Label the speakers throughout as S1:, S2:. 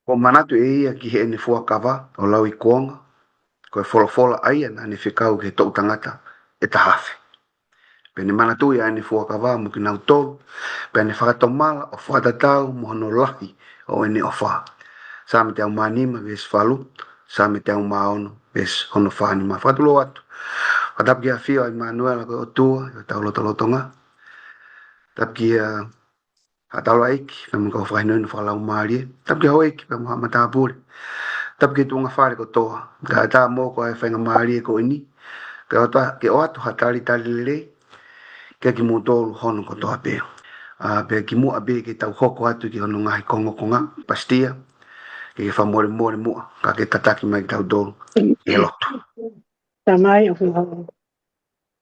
S1: Ko manatu e ia ki he ne fuakawa o lau i kuonga, ko e fola aia na ne whikau ke tau tangata e tahafe. Pe ne manatu ia ne fuakawa mo ki nau tolu, pe ne whakatomala o whakatatau mo hono lahi o ene o wha. Sa me te au manima ves falu, sa me te au maono ves hono whanima. Whakatulo atu. Whatapki a whio ai Manuela ko o tua, i tau lotolotonga. Tapki a atalo aiki, pe mga whaino ino whalau maarie. Tapki hau aiki, pe mga matapuri. Tapki tunga whare ko toa. Ka ta mōko ai whainga maarie ko ini. Ke o atu hatari tali lelei. Ke ki mūtolu hono ko toa peo. Pe ki mua be ke tau hoko atu ki hono ngahi kongo konga. Pastia. Ke whamore mua. Ka ke tataki mai tau dolu. E lotu.
S2: Tamai o whio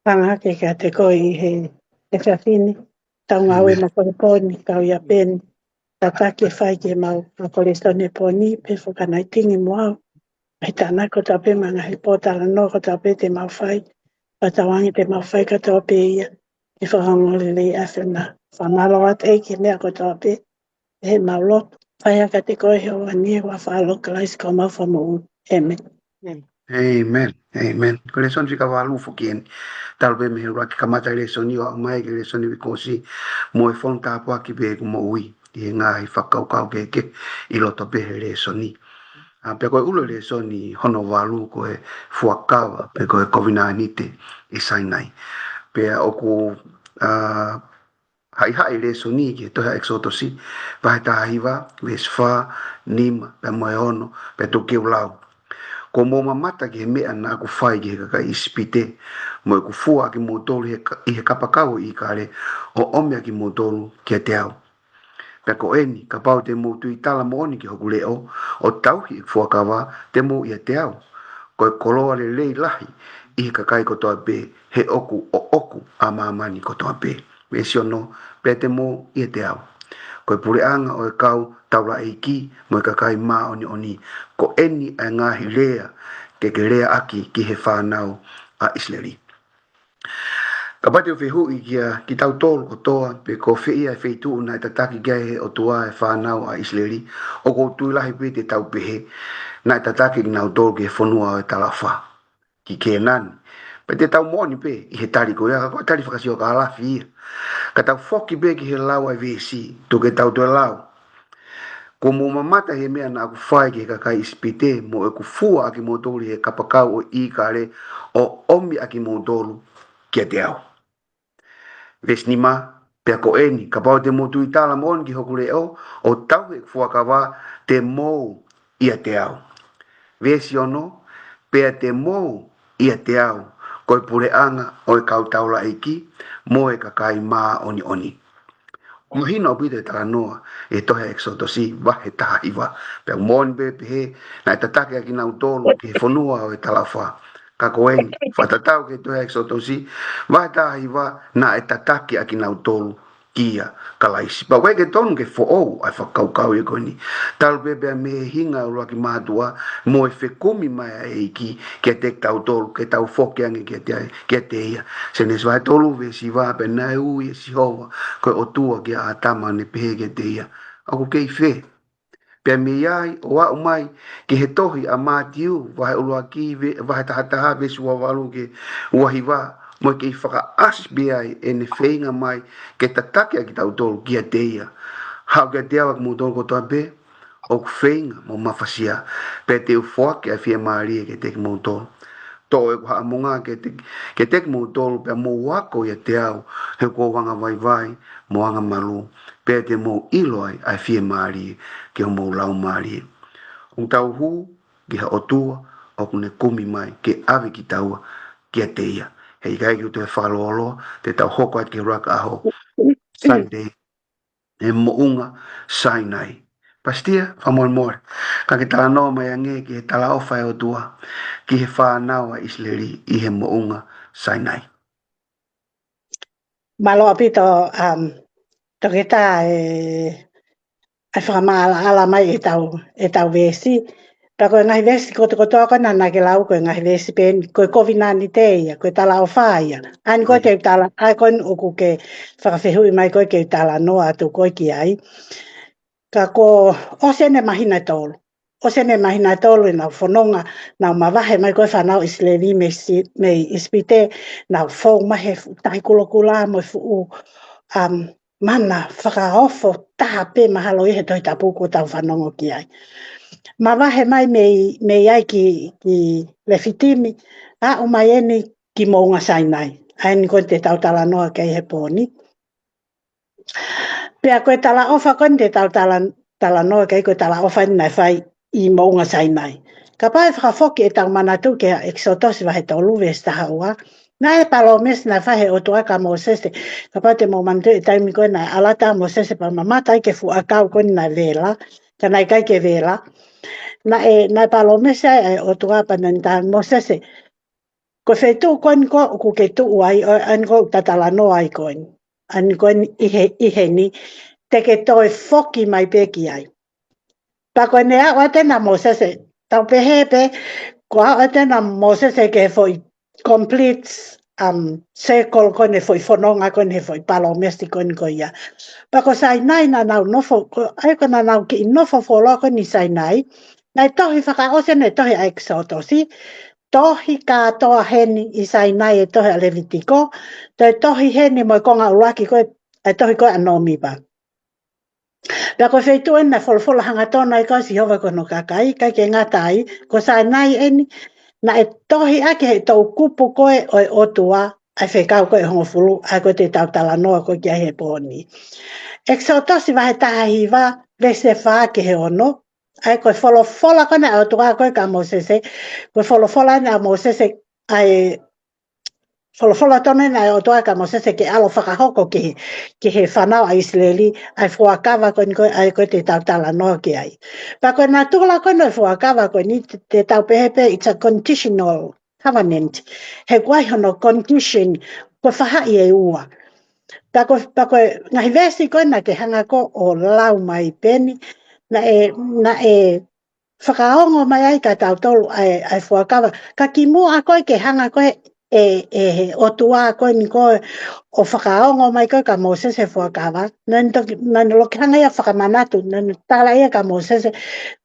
S2: pangake ka te koi he e whiawhini. Tau ngau e makore poni, kau ia pen. Tataki e whai ke mau makore stone poni, pe whakanai tingi moau. Ai tāna ko tape manga he pōtala no ko tape te mau whai. Patawangi te mau whai ka tape ia. I whakangole le awhena. Whamalo at eiki mea ko tape. He mau lotu. Whai aka te koi he o anie wa whalokalaisi ko mau whamu. Amen.
S1: Amen. Amen. Ko le son fika walu fukien. Talbe me raki kamata le soni o mai ke le soni vikosi mo e fon ta po ki be mo ui. Di nga i fakau kau ke i loto be le soni. A pe ko ulo le soni hono walu ko e fuakawa pe ko e COVID-19 i sainai. Pe o ku hai le soni ki to ha exotosi vai ta hiva vesfa nim pe mo ono pe to ke ulau. Ko mo mamata ki he mea na ku whai ki he kaka ispite, mo e ku fua ki mo tolu i he kapakau i kare, o omea ki mo tolu ki te au. Pea ko eni, ka pau te mo tui tala mo oni ki hoku leo, o tauhi i fua kawa te mo i te au. Ko e koloa le lei lahi, i he kakai ko toa pe, he oku o oku a maamani ko toa pe. Me si ono, pe te mo i te au. Ko e pureanga o e kau taula e ki mo e kakai maa oni ko eni a ngahi lea ke lea aki ki he whanau a Isleri. Ka pati o whihu i ki tau tolu o toa pe ko whiia e whitu na e tataki gai o tua e whanau a Isleri o ko tui lahi pe te tau pehe na e tataki ki nau tolu ki he whanua o e talafa ki ke nani. Pe te tau moni pe i he tari ko ea ko tari whakasio ka alafi ia. Ka tau whoki pe ki he lau ai vesi to ke tau to lau. Ko mo mamata he mea na aku whai ki he kakai ispite mo e ku fua aki mo tolu he kapakau o i kare o omi aki mo tolu ki te au. Ves nima pea ko eni ka pau te mo tui tala mon ki hoku leo o tau he fua kawa te mou ia te au. Ves yono pea te mou ia te au ko e pure anga o e kau taula eiki mo e kakai maa oni. O hino pite tala noa e tohe exodosi wahe taha iwa. Pea mon be pehe na e tatake aki nau tolu ki he whanua o e talafa. Ka koeni, whatatau ke tohe exodosi wahe taha iwa na e tatake aki nau tolu kia kalaisi. Pa weke tonu ke fo ou ai whakaukau e koeni. Talu pepe me hinga ura ki mātua mo e whekumi mai a eiki ke te tau tolu ke tau whoke ange ke te ia. Se nes vai tolu ve si wa pe nai ui e si hoa ko o tua ki a tama ne pehe ke te ia. Ako kei whe. Pea me iai o au mai ki he tohi a mātiu wahe ulua ki wahe tahataha ve sua walu ke wahi wa mo ke i whaka asbi ai e ne whainga mai ke tatake a ki tau tolu ki a te ia. Hau ke te awa mo tolu ko toa pe o ku whainga mo mawhasia pe te ufoake a whia maari ke te ki mo tolu. Tō e kuha amunga ke te ki mo tolu pe mo wako i a te au he ko wanga vai mo anga malu pe te mo iloi a whia maari ke o mo lau maari. Ung tau hu ki ha otua o kune kumi mai ke awe ki taua ki a te ia. Hei kai ki uto e whalolo te tau hoko at ke raka aho Sunday e mo unga Sinai. Pastia, whamoe. Ka ke tala noa mai ange ki he tala ofa e o tua ki he whanau a Isleri i he mo unga Sinai.
S2: Malo apito tokita ai whakamala ala mai e tau vesi. Pako e ngahi vesi ko toka nana ke lau ko e ngahi vesi pen ko e COVID-19 te ia, ko e tala o whaia. Ani ko ke tala, ai ko oku ke whakawhihui mai ko ke tala noa atu ko ki ai. ka ko o sene mahina tolu. O sene mahina tolu na fononga na mawahe mai koe whanau isleli me ispite na fau mahe tahi kula mo fu mana whakaofo taha pe mahalo i he toi tapuko tau whanongo ki ai. Mawahe mai me ai ki le fitimi a o mai eni ki mounga sainai. Aini koe te tau tala noa kei he pōni. Pea koe tala ofa koe te tau tala noa kei koe tala ofa ni nai whai i mounga sainai. Ka pae whakafoki e tau manatu ke exotosi wahe tolu ves taha ua. Nā e palo mes nai whahe o tuaka mo sese. Ka pae te mo manatu e taimi koe nai alata mo sese pa mamatai ke fu akau koe nai vela. Ka nai kai ke vela. Nai palo mes ai o tuaka nai tā mo sese. Ko whetu koe ko ku ke tu ai an ko tatala noa ai koe. An koe ihe ni te ke toi foki mai peki ai. Pa koe nea o te na mo sese. Tau pehepe ko a te na mo sese ke foi complete circle koe ne foi whanonga koe ne foi palo mesti koe ni koe ia. Pa ko sai nai na nau nofo, ai ko na nau ki nofo wholo koe ni sai nai. Nai tohi whaka ose ne tohi a exotosi. Tohi katoa heni i sai nai e tohi a Levitiko. Tohi heni mo konga uraki koe, e tohi koe anomi ba. Pea koe wheitu ena wholofola hanga tona i koe si hova koe no kakai, kai ke ngatai, ko sai nai eni, na e tohi ake he tau kupu koe o e otua, ai whekau koe hongo fulu, ai koe te tau tala noa koe kia he pōni. Exotosi wahe taha hiwa, vese whaake he ono, ai koe wholofola koe na otua koe ka Mosese, koe wholofola na Mosese, ai wholofola tone na otua ka Mosese ke alo whakahoko ki he whanau a Isleli, ai whuakawa koe ni koe, ai koe te tau tala noa ki ai. Pa koe nā tula koe no whuakawa koe ni te tau pehepe, it's a conditional covenant. He kwai hono condition, koe whahai e ua. Pa koe ngahi vesi koe na ke hanga ko o lau mai peni, na e whakaongo mai ai ka tau tolu ai whuakawa. Ka ki mua koe ke hanga koe e otua koe ni koe o whakaongo mai koe ka Mosese whuakawa. Nani loki hanga ia whakamanatu, nani tala ia ka Mosese,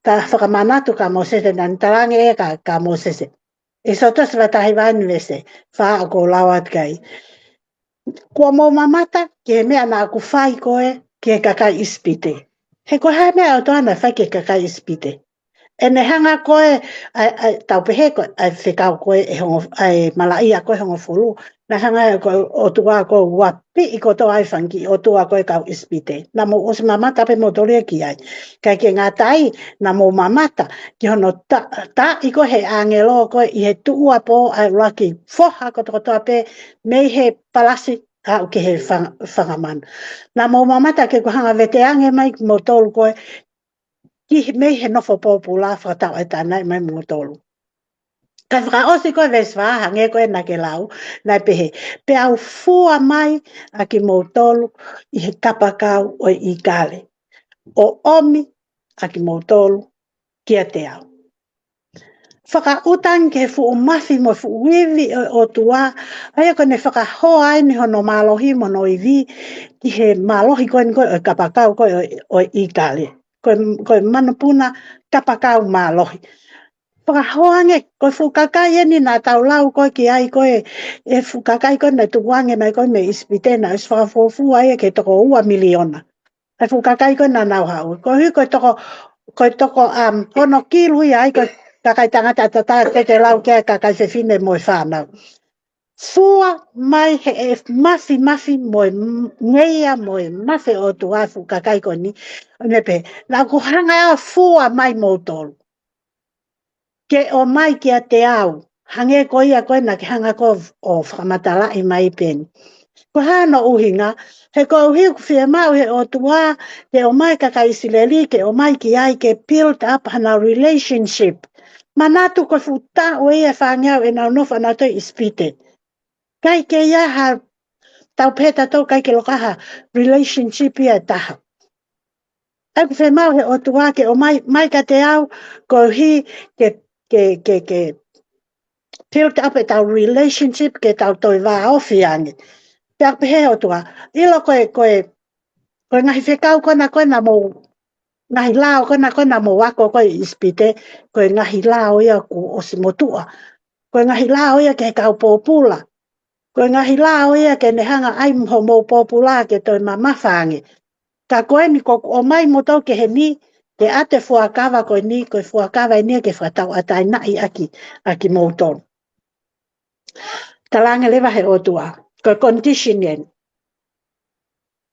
S2: ta whakamanatu ka Mosese, nani talange ia ka Mosese. E sotos watahi wani vese, wha o ko lawat kai. Kua mō mamata, ke mea nā ku whai koe ke kakai ispite. He koe hae mea o toana whai ke kakai ispite. E ne hanga koe, tau pehe koe, ai whekau koe e malaia koe hongo fulu. Na hanga koe o tua koe wapi i koto ai whanki o tua koe kau ispite. Na mo os mamata pe mo toria ki ai. Kai ke ngā tai, na mo mamata, ki hono ta i koe he angelo koe i he tuua po ai raki. Foha koto pe, mei he palasi au ke he whangaman. Na mo mamata ke ko hanga vete ange mai mo tolu koe, ki mei he nofo popula whakatau e tānai mai mo tolu. Ka whakaosi koe veswa, hange koe na ke lau, nai pehe. Pe au fua mai a ki mo tolu i he kapakau o i kale. O omi a ki mo tolu kia te au. Whakautang ke fu mafi mo fu wiwi o tua, ai koe ne whakahoa ai ni hono malohi mo no iwi, ki he malohi koe ni koe o kapakau koe o i kale. Koe manupuna kapakau malohi. Whakahoange, koe fukakai eni nā tau lau koe ki ai koe, e fukakai koe nei tuwange mai koe me ispitena, is whakafofu ai ke toko ua miliona. Ai fukakai koe nā nau hau. Koe hui koe toko hono kilu i ai koe kakai tangata te lau kia kakai se fine moi whanau. Fua mai he mafi moi ngeia moi mafi o tua fukakai koe ni. Nepe, nā kuhanga a fua mai mo tolu. Ke o mai kia te au, hange ko ia koe na ke hanga ko o whakamatala i mai peni. Ko hana uhinga, he ko uhi ku whia mau he o tua, ke o mai kaka Isileli, ke o mai ki ai ke build up hana relationship. Manatu ko futa o ia whangau e nau nofa na toi ispite. Kai ke ia ha tau peta tau kai ke lokaha relationship ia taha. Ai ku whia mau he o tua, ke o mai ka te au, ko uhi ke build up e tau relationship ke tau toi wā ofi ange. Pea pehe o tua. Ilo koe ngahi whekau koe na mo ngahi lao kona mo wako ko ispite ko ngahi lao ia ko osimotua ko ngahi lao ia ke kau popula ko ngahi lao ia ke nehanga ai mo popula ke to mama fangi ka ko ni ko o mai mo to ke heni ke ate fuakava ko ni ko fuakava ni ke fatau atai na i aki mo to talanga leva he otua ko condition yen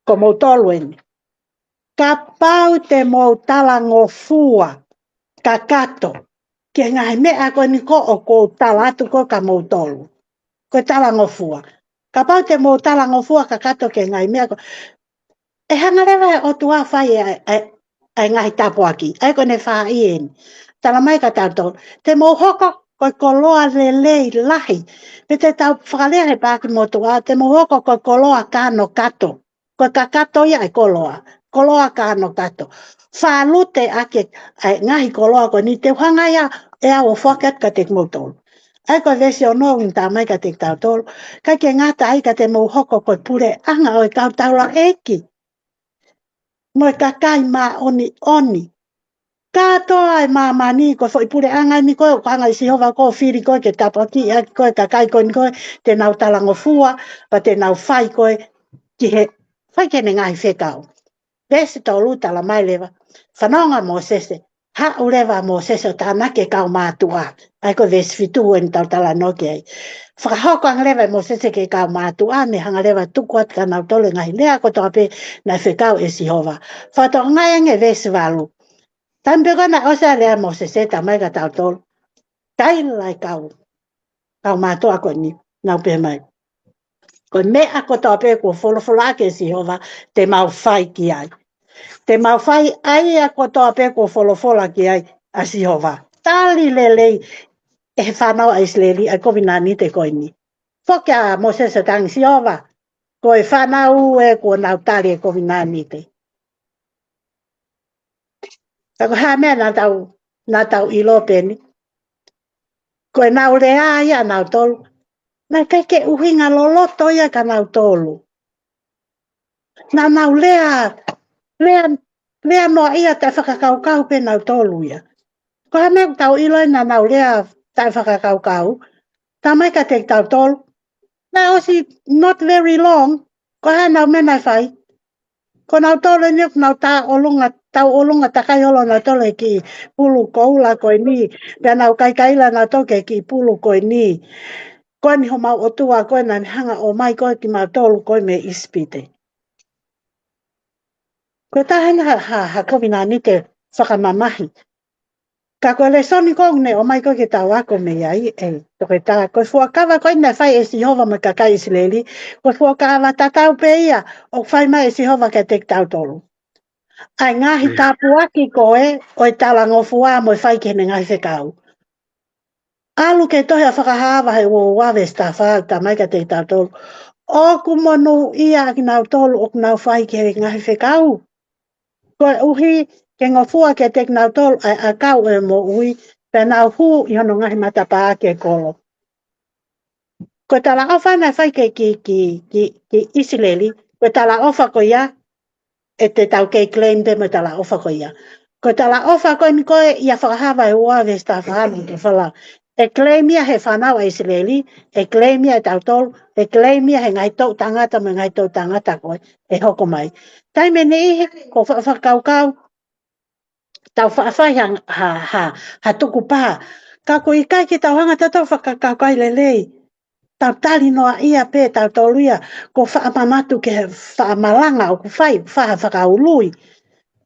S2: ko mo tolwen ka pau te mo talango fua ka kato ke ngai mea ko ni ko o ko talatu ko ka mo tolu ko talango fua ka pau te mo talango fua ka kato ke ngai mea ko e hanga lewa o tua fai ai ngai tapo aki ai ko ne fa ien tala mai ka tato te mo hoko ko koloa le lahi pe te tau whakalere pāki mo tua te mo hoko ko koloa kano kato ko ka kato ia e koloa kano kato whalute ake ai ngahi koloa ko ni te whanga ia e au whakat ka te motol ai ko vesi o no ta mai ka te tautol ka ke ngata ai ka te mo hoko ko pure anga o tautaula eki mo ka kai ma oni kato ai mama ni ko foi pure anga ni ko anga si hova ko firi ko ke tapaki ai ko ka kai ko te nau talango fua pa te nau fai ko ki he fai ke ngai fekau vesi to luta la mai leva fanonga mo sese ha uleva mo sese tana ke kau matua ai ko vesi fitu en tala no ke fa hoko ang leva mo sese ke kau matua ne hanga leva tu kwat kana tole ngai lea ko tope na fekau e si hova fa to ngai nge vesi valu tambe kona osa lea mo sese tamai ka tau tol tai lai kau matua ko ni na pe mai ko me ako tope ko folo ke si hova te mau fai ki ai te mawhai ai a kotoa peko wholofola ki ai a Sihova. Tali lelei e whanau a Isleli a kovina ni te koini. Whokia mo se tangi Sihova. Ko e whanau e ko nau tali e kovina ni te. Tako haa mea nā tau ilo peni. Ko e nau rea ia nau tolu. Nā keke uhinga loloto ia ka nau tolu. Nā nau lea noa ia te whakakaukau pe nau tolu ia. Ko ha mea tau iloi na nau lea tai whakakaukau. Tā mai ka te tau tolu. Nā osi not very long. Ko ha nau mena whai. Ko nau tolu ni nau tau olunga takai holo nau tolu ki pulu koula koe ni. Pea nau kaikaila nau toke ki pulu koe ni. Koe ni ho mau o tua koe na hanga o mai koe ki mau tolu koe me ispite. Ko tā hanga ha kovina ni te whakamamahi. Ka koe le soni kong ne o mai koe ke tau ako me iai e. Toke tā koe fuakawa koe na whai e Sihova me kakai Isileli. Koe fuakawa tatau pe ia o whai mai e Sihova ke te tau tolu. Ai ngahi tāpuaki koe o e talango fua mo e whai kene ngai whekau. Alu ke tohe a whakahawa he o wawe stafa ta mai ka te tau tolu. O kumonu ia ki nau tolu o nau whai kene ngai whekau. Koe uhi ke ngofua ke te nau tolu a kau e mo ui. Pena hu i hono ngahi matapaa ke kolo. Ko tala ofa na whai ke ki Isileli. Ko tala ofa ko ia. E te tau ke claim de me tala ofa ko ia. Ko tala ofa ko ni koe ia whakahawa e ua vesta whahanu te whala. E claim ia he whanau a Isileli. E claim ia e tau tolu. E claim ia he ngai tau tangata me ngai tau tangata koe. E hoko mai. Taime ni ihe ko whakaukau. Tau whaafai ha tuku pā. Ka ko i kai ki tau hanga tato whakakaukai lelei. Tau tali noa ia pe tau tolu ia. Ko whaamamatu ke whaamalanga o ku whai whakaului.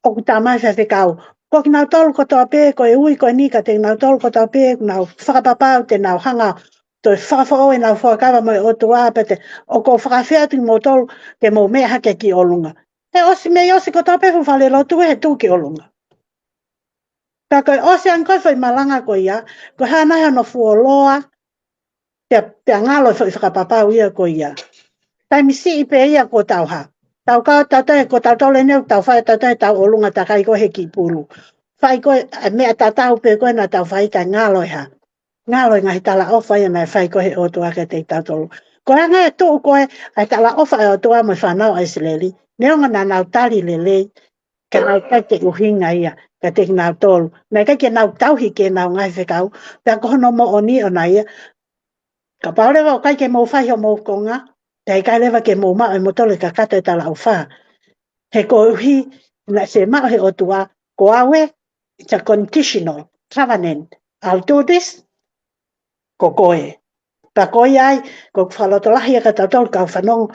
S2: O ku tamai whawhekau. Ko ki nau tolu ko toa pe ko e ui ko ni ka te nau tolu ko toa pe nau whakapapau te nau hanga. Toi whakafo e nau whakawa mo e o tua pete. O ko whakawhiatu mo tolu ke mo mea hake ki olunga. E osi me osi ko toa pe whale lotu he tu ki olunga. Ka koe ose an koe whai malanga ko ia, ko hana hana fuoloa, te ngalo whai whakapapau ia ko ia. Taimi si ipe ia ko tau ha. Tau kao tau tae ko tau tole neu, tau whai tau tae tau olunga takai ko he ki pulu. Whai koe, mea tatau pe koe na tau whai ka ngalo ha. Ngalo ngahi tala ofa ia na whai ko he otua ke te tau tolu. Ko hanga e tuu koe, ai tala ofa e otua mo whanau a Isileli. Neonga na nau tali lelei. ka nau kai te uhinga ia, ka te nau tolu. Nei kai ke nau tauhi ke nau ngai whekau, pia kohono mo o ni o na ia. Ka paurewa o kai ke mou whai o mou konga, te kai lewa ke mou mao e motole ka kato e tala au wha. He ko uhi, na se mao he o tua, ko awe, it's a conditional covenant. I'll do this, ko koe. Pa koe ai, ko whalotolahi a ka tautol ka whanong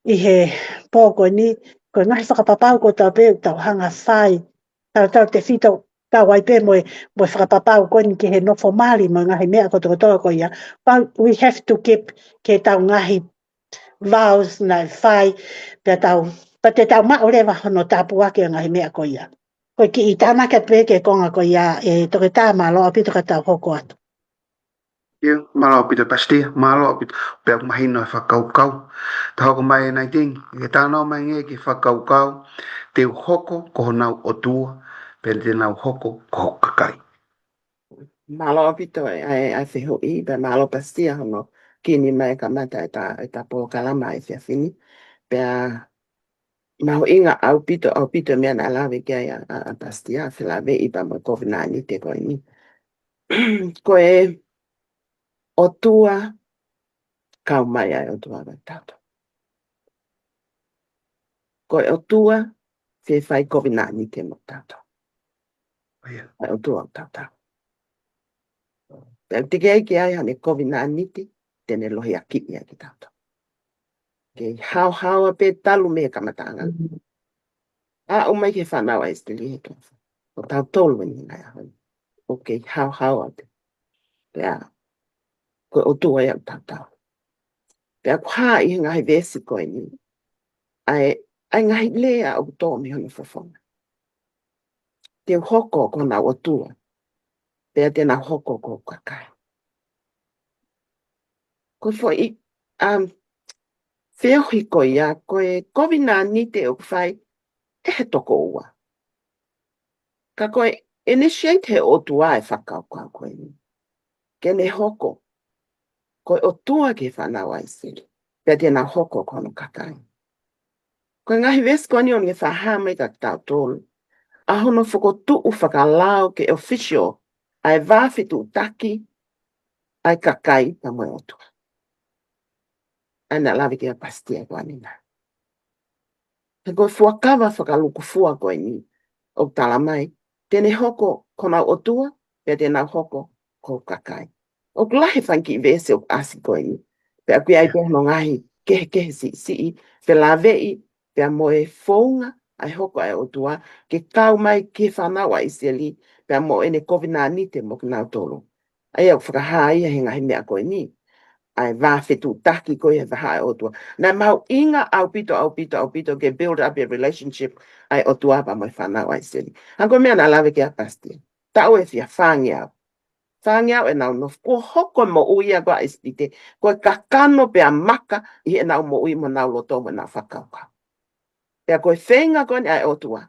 S2: i he pōko ni, ko ngahi whakapapau ko tau peu tau hanga whai, tau te whito tau ai pe moe whakapapau ko ni ki he nofo mali mo ngahi mea ko toko toko ia. But we have to keep ke tau ngahi vows na whai, pe tau, pa te tau mao lewa hono tāpu ake ngahi mea ko ia. Ko ki i tāna ka peke konga ko ia, e toke tā malo apito ka tau hoko atu.
S1: Ia, malo pito pasti, malo pito pe mahino whakaukau. Ta hoko mai nai ting, ke tāna mai nge ki whakaukau, te hoko ko nau o tua, pe te nau hoko ko kakai.
S3: Malo apito ai whiho I, pe malo pastia hono, kini mai ka mata e ta pō kalama e whiawhini, pea maho inga au pito mea na lawe kia a pastia, whilawe I pa mo COVID-19 te koe ni. Koe o tua, kau mai ai o tua wa tato. Koe o tua, whai COVID-19 te mo tato.
S1: Ia,
S3: Ai o tua o tato. Pea te kei ki ai hane COVID-19, tene lohi a ki ia ki tato. Kei hao a pe talu me kamatanga. A o mai ke whanau a esteli he tofa. O tau tolu ni ngai ahoi. O kei hao a te. Pea, koe o tua ia o tato. Pea kwa I ngai vesi koe ni. Ai ngai lea o tō mi honi whawhonga. Te hoko ko na o tua. Pea te na hoko ko kakai. Koe fo I, whiohi ko ia, koe COVID-19 te o whai, e he toko ua. Ka koe initiate he o tua e whakau koe ni. Kene hoko, koe o tua ke whanau ai siri. Pea te na hoko kono kakai. Koe ngahi wes koe ni o nge whahama I ka tau tolu. Ahono whakotuu whakalao ke official ai wāwhitu taki ai kakai pa moe o tua. Ana lawe kia pastia koe nina. He koe fuakawa whakaluku fua koe ni o tala mai. Tene hoko kona o tua, pea tena hoko ko kakai. O lahi whanki vese o asi koe ni. Pea kui ai pia no ngahi kehe si whelawei, pea moe founga ai hoko ai o tua, ke kau mai ke whanau ai seli, pea mo ene COVID-19 te mo kinau tolo. Ai au whakahaa ia he ngahi mea koe ni. Ai wāwhetu taki koe he whaha o tua. Nā mau inga au pito ke build up a relationship ai o tua pa moi whanau ai seli. Hanko mea nā lawe ke a pastia. Tau e fia whangi au. Whangi au e nau nof. Ko hoko mo uia koa espite. Koe kakano pe a maka I he nau mo ui mo nau loto mo nau whakaukau. Pea koe whenga koe ni ai o tua.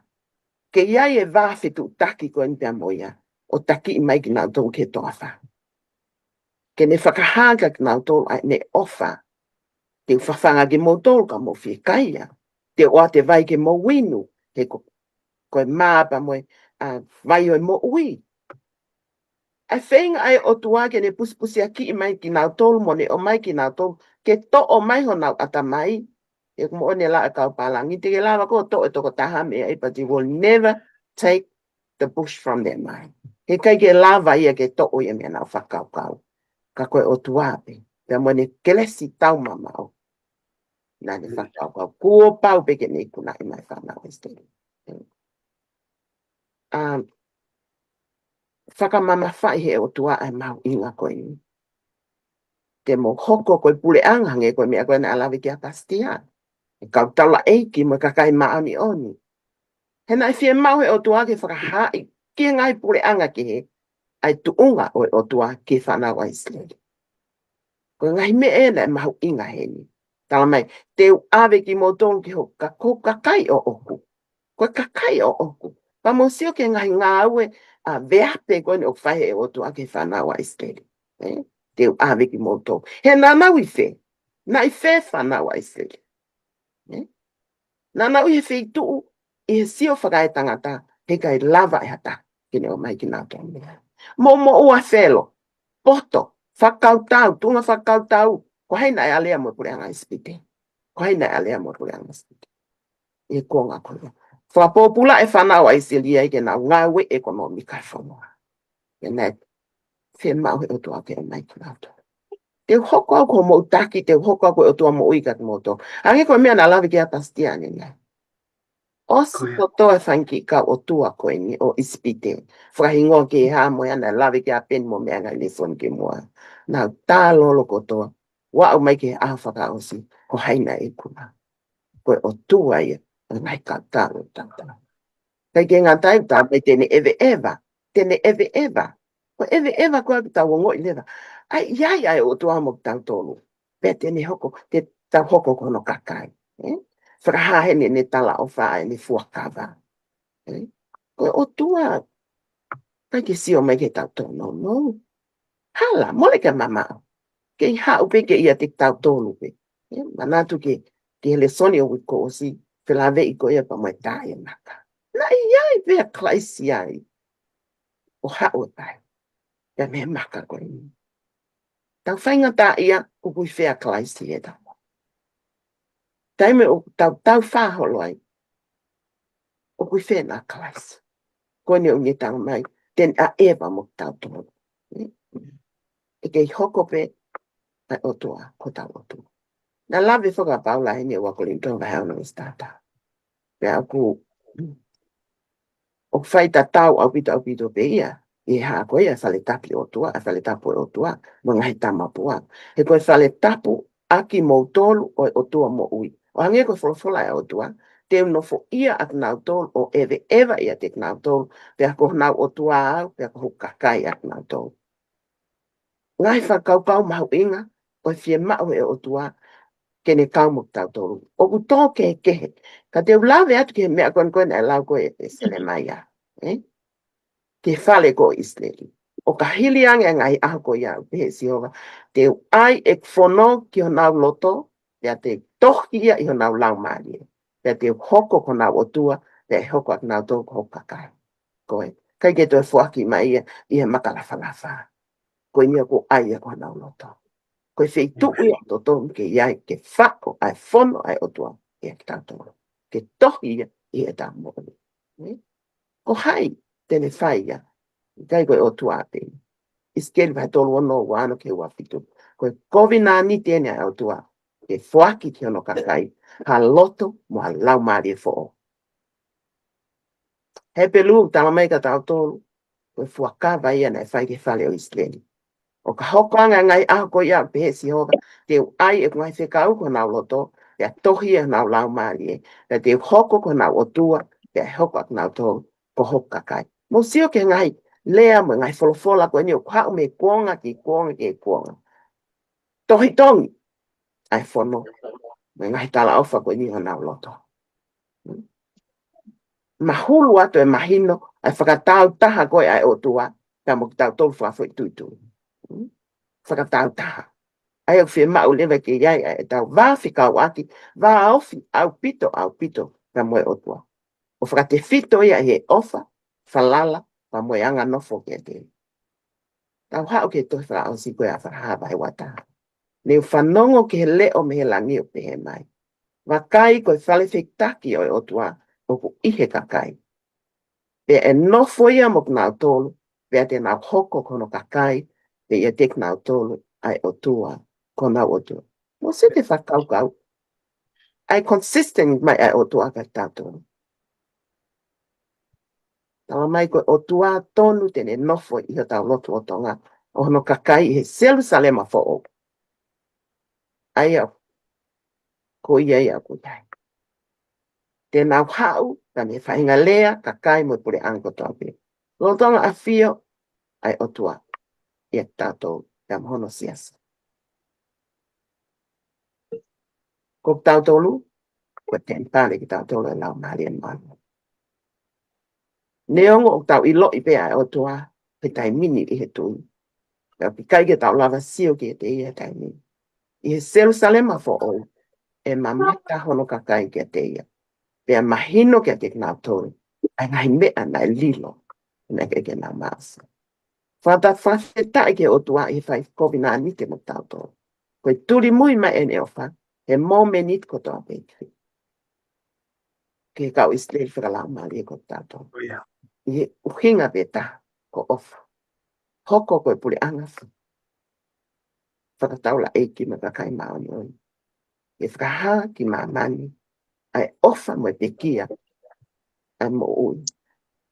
S3: Ke iai e wāwhetu taki koe ni pia moia. O taki I mai ki nau tō ke toa wha. Ke ne whakahanga ki nau tō ai ne ofa. Te whawhanga ke mo tō ka mo whikaia. Te oa te vai ke mo winu. He koe māpa moe vai oi mo ui. Ai whenga ai o tua ke ne pusipusi a ki I mai ki nau tō mo ne o mai ki nau tō. Ke to o mai ho nau ata mai. E mo one la kau palangi. Te ke lawa ko to e toko taha mea I but you will never take the bush from their mind. He kai ke lawa ia ke to o ia mea nau whakau kau. Ka koe o tuape. Pea mo ne kelesi tau mamau. Nā ne whakau kau. Kua pau peke ne kuna I mai whanau esteri. Whakamama whai he o tua ai mau inga koe ni. Te mo hoko koe pule angange koe mea koe na alawe ki a pastia. E kau taula eiki mo kakai maani oni. He nai fie mau he o tua ke whakahai. Kia ngai pule anga ki he. Ai tuunga o tua ke whanau ai esteri. Koe ngai me e na mau inga he ni. Tala mai, te awe ki mo tōnu ki ho kakai o oku. Koe kakai o oku. Pa mo sio ke ngai ngā ue a veape koe ni o whahe o tua ke whanau a esteri. Te awe ki mo tōnu. He nanau I whe. Na I whe whanau a esteri. Nanau I he whe tuu I sio whakai tangata, he kai lava e hata, kine o mai ki nā tō mea. Mo ua whelo, poto, whakautau, tunga whakautau, ko hei nai alea mo pure anga ispite. Ko hei nai alea mo pure anga ispite. E konga koe. Whapopula e whanau ai silia i ke nā ngāwe ekonomika e whanua. E nei, whenmau he otua ke o mai ki nā tō. Te hoko au ko mo utaki, te hoko au ko otua mo uikat mo tō. Ange koe mea nā lawe ki a pastiani nei. Osi
S1: Koia.
S3: to toa whanki ka o tua koe ni o ispite. Whahingo ke ha mo ana lawe ke a pen mo mea ngai lison ke mua. Nā tā lolo ko toa. Wa au mai ke a whaka osi ko haina e kuna. Koe o tua ia. Ngai ka tā o tata. Kai ke ngā tai tā mai tene ewe ewa. Tene ewe ewa. Ko ewe ewa koe ki tā wongo i lewa. Ai iai ai o tua mo tang tolu. Pea tene hoko. Te tā hoko kono kakai. Whakahahene ne tala o whae ne fuakawa. Koe o tua, kai ke sio mai ke tau tōno, no. Hala, mole ke mamao. Ke i hau pe ke ia te tau tōnu pe. Manatu ke hele soni o wiko o si, whilawe i ko ia pa mai tāia maka. Na iai vea klaisi ai. O hau tai. Pea me maka koe ni. Tau whainga tā ia, kukui whea klaisi e tau. Taime o tau whaholo ai. O kui whena klaisi. Koe ne unge tau mai, ten a ewa mo tau tōnu. E kei hoko pe, ai otua, ko tau otua. Nā lawe whaka paula hene wako lintonga hauna o stata. Pea aku, o whaita tau au pito pe ia, i haa koe a whale tapi otua, a whale tapu e otua, mo ngai tamapua. He koe whale tapu, aki mo tolu o otua mo ui. O hange koe wholofola e otua, te unofo ia at nau tolu, o ewa ia te nau tolu, pea ko nau otua au, pea ko hukakai at nau tolu. Ngai whakaupau mahu inga, koe fie mau e otua, kene kau mo tau tolu. O ku tō kehe. Ka te ulawe atu ke mea koen e lau koe e sele mai a. Ke whale ko Isleli. O ka hili ange ngai aho ko ia pehe siova. Te ai e whono ki ho nau loto, pea te tohi ia i ho nau lau maari. Pea te hoko ko nau otua, pea hoko ak nau tō ko kakai. Koe. Kai ke toi fuaki mai ia, ia makalawhalafa. Koe nia ko ai ko nau loto. Koe whei tuui o to tō ke iai ke whako ai whono ai otua e ki tātoro. Ke tohi ia i e tā mōni. Ko hai tene whai ia. Kai koe otua te. Iskeli vai tolu ono wano ke ua fitu. Koe kovi nani tene ai otua. Ke whaki ki ono kakai. Ha loto mo ha lau maari e whoo. He pelu tala mai ka tātoro. Koe whakawa ia nei whai ke whale o Iskeli. O ka hokoanga ngai aho ko ia pehe si hova, te ai e ngai whekau ko nau loto, te tohi e nau lau maari e, te hoko ko nau otua, te hoko ak nau tō ko hoka kai. Mo sio ke ngai lea mo ngai wholofola ko ni o kwa me kuonga ki kuonga. Tohi tongi, ai whono, me ngai tala ofa ko ni o nau loto. Mahulu atu e mahino, ai whakatau taha koe ai otua, ka mo ki tau tolu whafo i tuitui. Whakatau taha. Ai au whia mau lewa ke iai e tau wāwhikau aki, wā awhi, au pito, ka moe otua. O whakate whito ia he ofa, whalala, ka moe anga nofo ke te. Tau hao ke tohi whaka au si koe a whakahawa he wataha. Neu whanongo ke he leo me he langi o pehe mai. Wakai koe whale whiktaki o e otua, o ku ihe kakai. Pea e nofo ia mok nau tolu, pea te nau hoko kono kakai, pe ia tek nau tolu ai otua, ko nau otua. Mo se te whakaukau, ai consistent mai ai otua ka tātou. Tawa mai ko otua tonu tene nofo i ho tau lotu o tonga, o hono kakai i he Jerusalema fo o. Ai au, ko ia ko iai. Te nau hau, ka me whainga lea, kakai mo pure anko tope. Lotonga a fio, ai otua, i tātou, kam hono siasa. Ko tātou lu, ko ten pāle ki tātou le lau maari en manu. Neongo o tau ilo i pea e otua, pe tai mini i he tui. Ka pikai ke tau lava sio ki te ia tai mini. I he Jerusalema fo o, e mamata hono kakai ki te ia. e mahino ke ke na tolu ai ngai me ana lilo na ke na mas fa ta ke o tua e fa kovina ni ke mo tato ko tuli muy ma en ofa e mo menit ko to pe ke ka isle fra la mali ko tato e o hinga beta ko ofa hoko ko puli anga fa taula e ki me ka kai ma oni e fra ha ki ma mani ai ofa mo te kia ai mo ui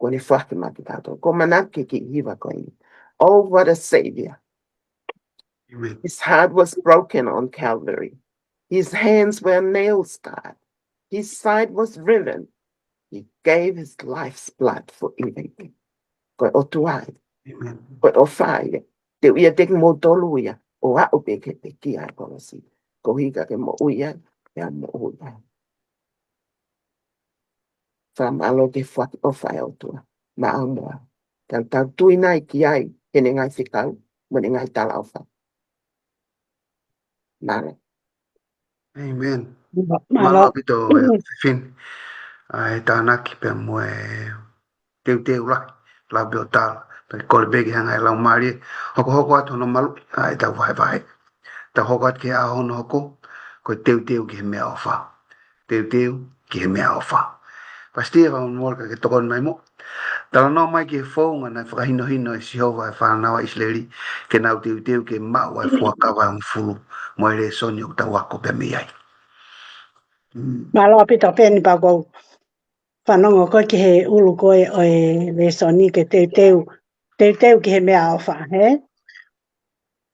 S3: kone whaki matutato. Ko manake ki hiwa koe. Oh, what a savior.
S1: Amen.
S3: His heart was broken on Calvary. His hands were nail-scarred. His side was riven. He gave his life's blood for everything. Koe o tuai.
S1: Amen.
S3: Koe o whae. Te uia teki mo tolu ia. O a upe ke te kia e kolosi. Ko hika ke mo uia. Ia mo uia. Whamalo ke whaki o whae o tua. Ma au moa. Tan tau tui nai ki ai. Hene ngai whikau. Mene ngai tala o whai. Nare.
S1: Amen.
S2: Malo.
S1: Malo pito fin. Ai tanaki pe mo teu la biotal. Pe kol begi hanga la mari. Hoko atu no malu. Ai ta vai. Ta hoko at ke a hono hoko. Ko teu ki me ofa. Teu ki me ofa. Pasti va un morka ke tokon mai mo. Tala no mai ke fonga na whakahino hino e Sihova e whanawa Isleri ke nau teu ke mau e fuakawa un fulu mo e re soni o tau ako pe mi ai.
S2: Malo pito peni pa ko whanongo koe ki he ulu koe o e le soni ke teu ki he mea ofa, he?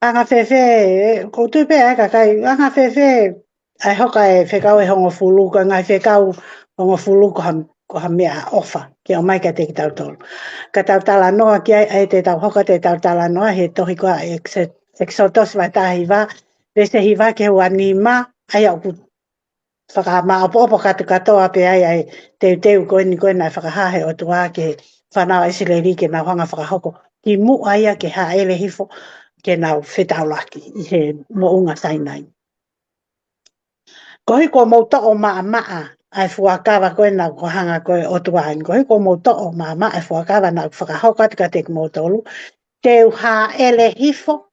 S2: Anga whewhe, ko tupe e kakai, anga whewhe ai hoka e whekau e hongo fulu, ko ngai whekau hongo fulu ko ha mea ofa, ki o mai ka te ki tau tolu. Ka tau tala noa ki ai te tau hoka te tau tala noa, he tohi koa exotos vai tā hiwa, vese hiwa ke hua nima, ai au ku whakama opo katoa pe ai teu koe ni koe nai whakahahe o tua ke whanau Isileri ke nau hanga whakahoko. Ki mu aia ke ha ele hifo ke nau whetaulaki i he mounga sainai. Kohi ko mauta o maa ai fuakawa koe nau ko hanga koe o tua hain. Kohi ko mauta o maa ai fuakawa nau whakahoka tika te kumotolu. Teu ha ele hifo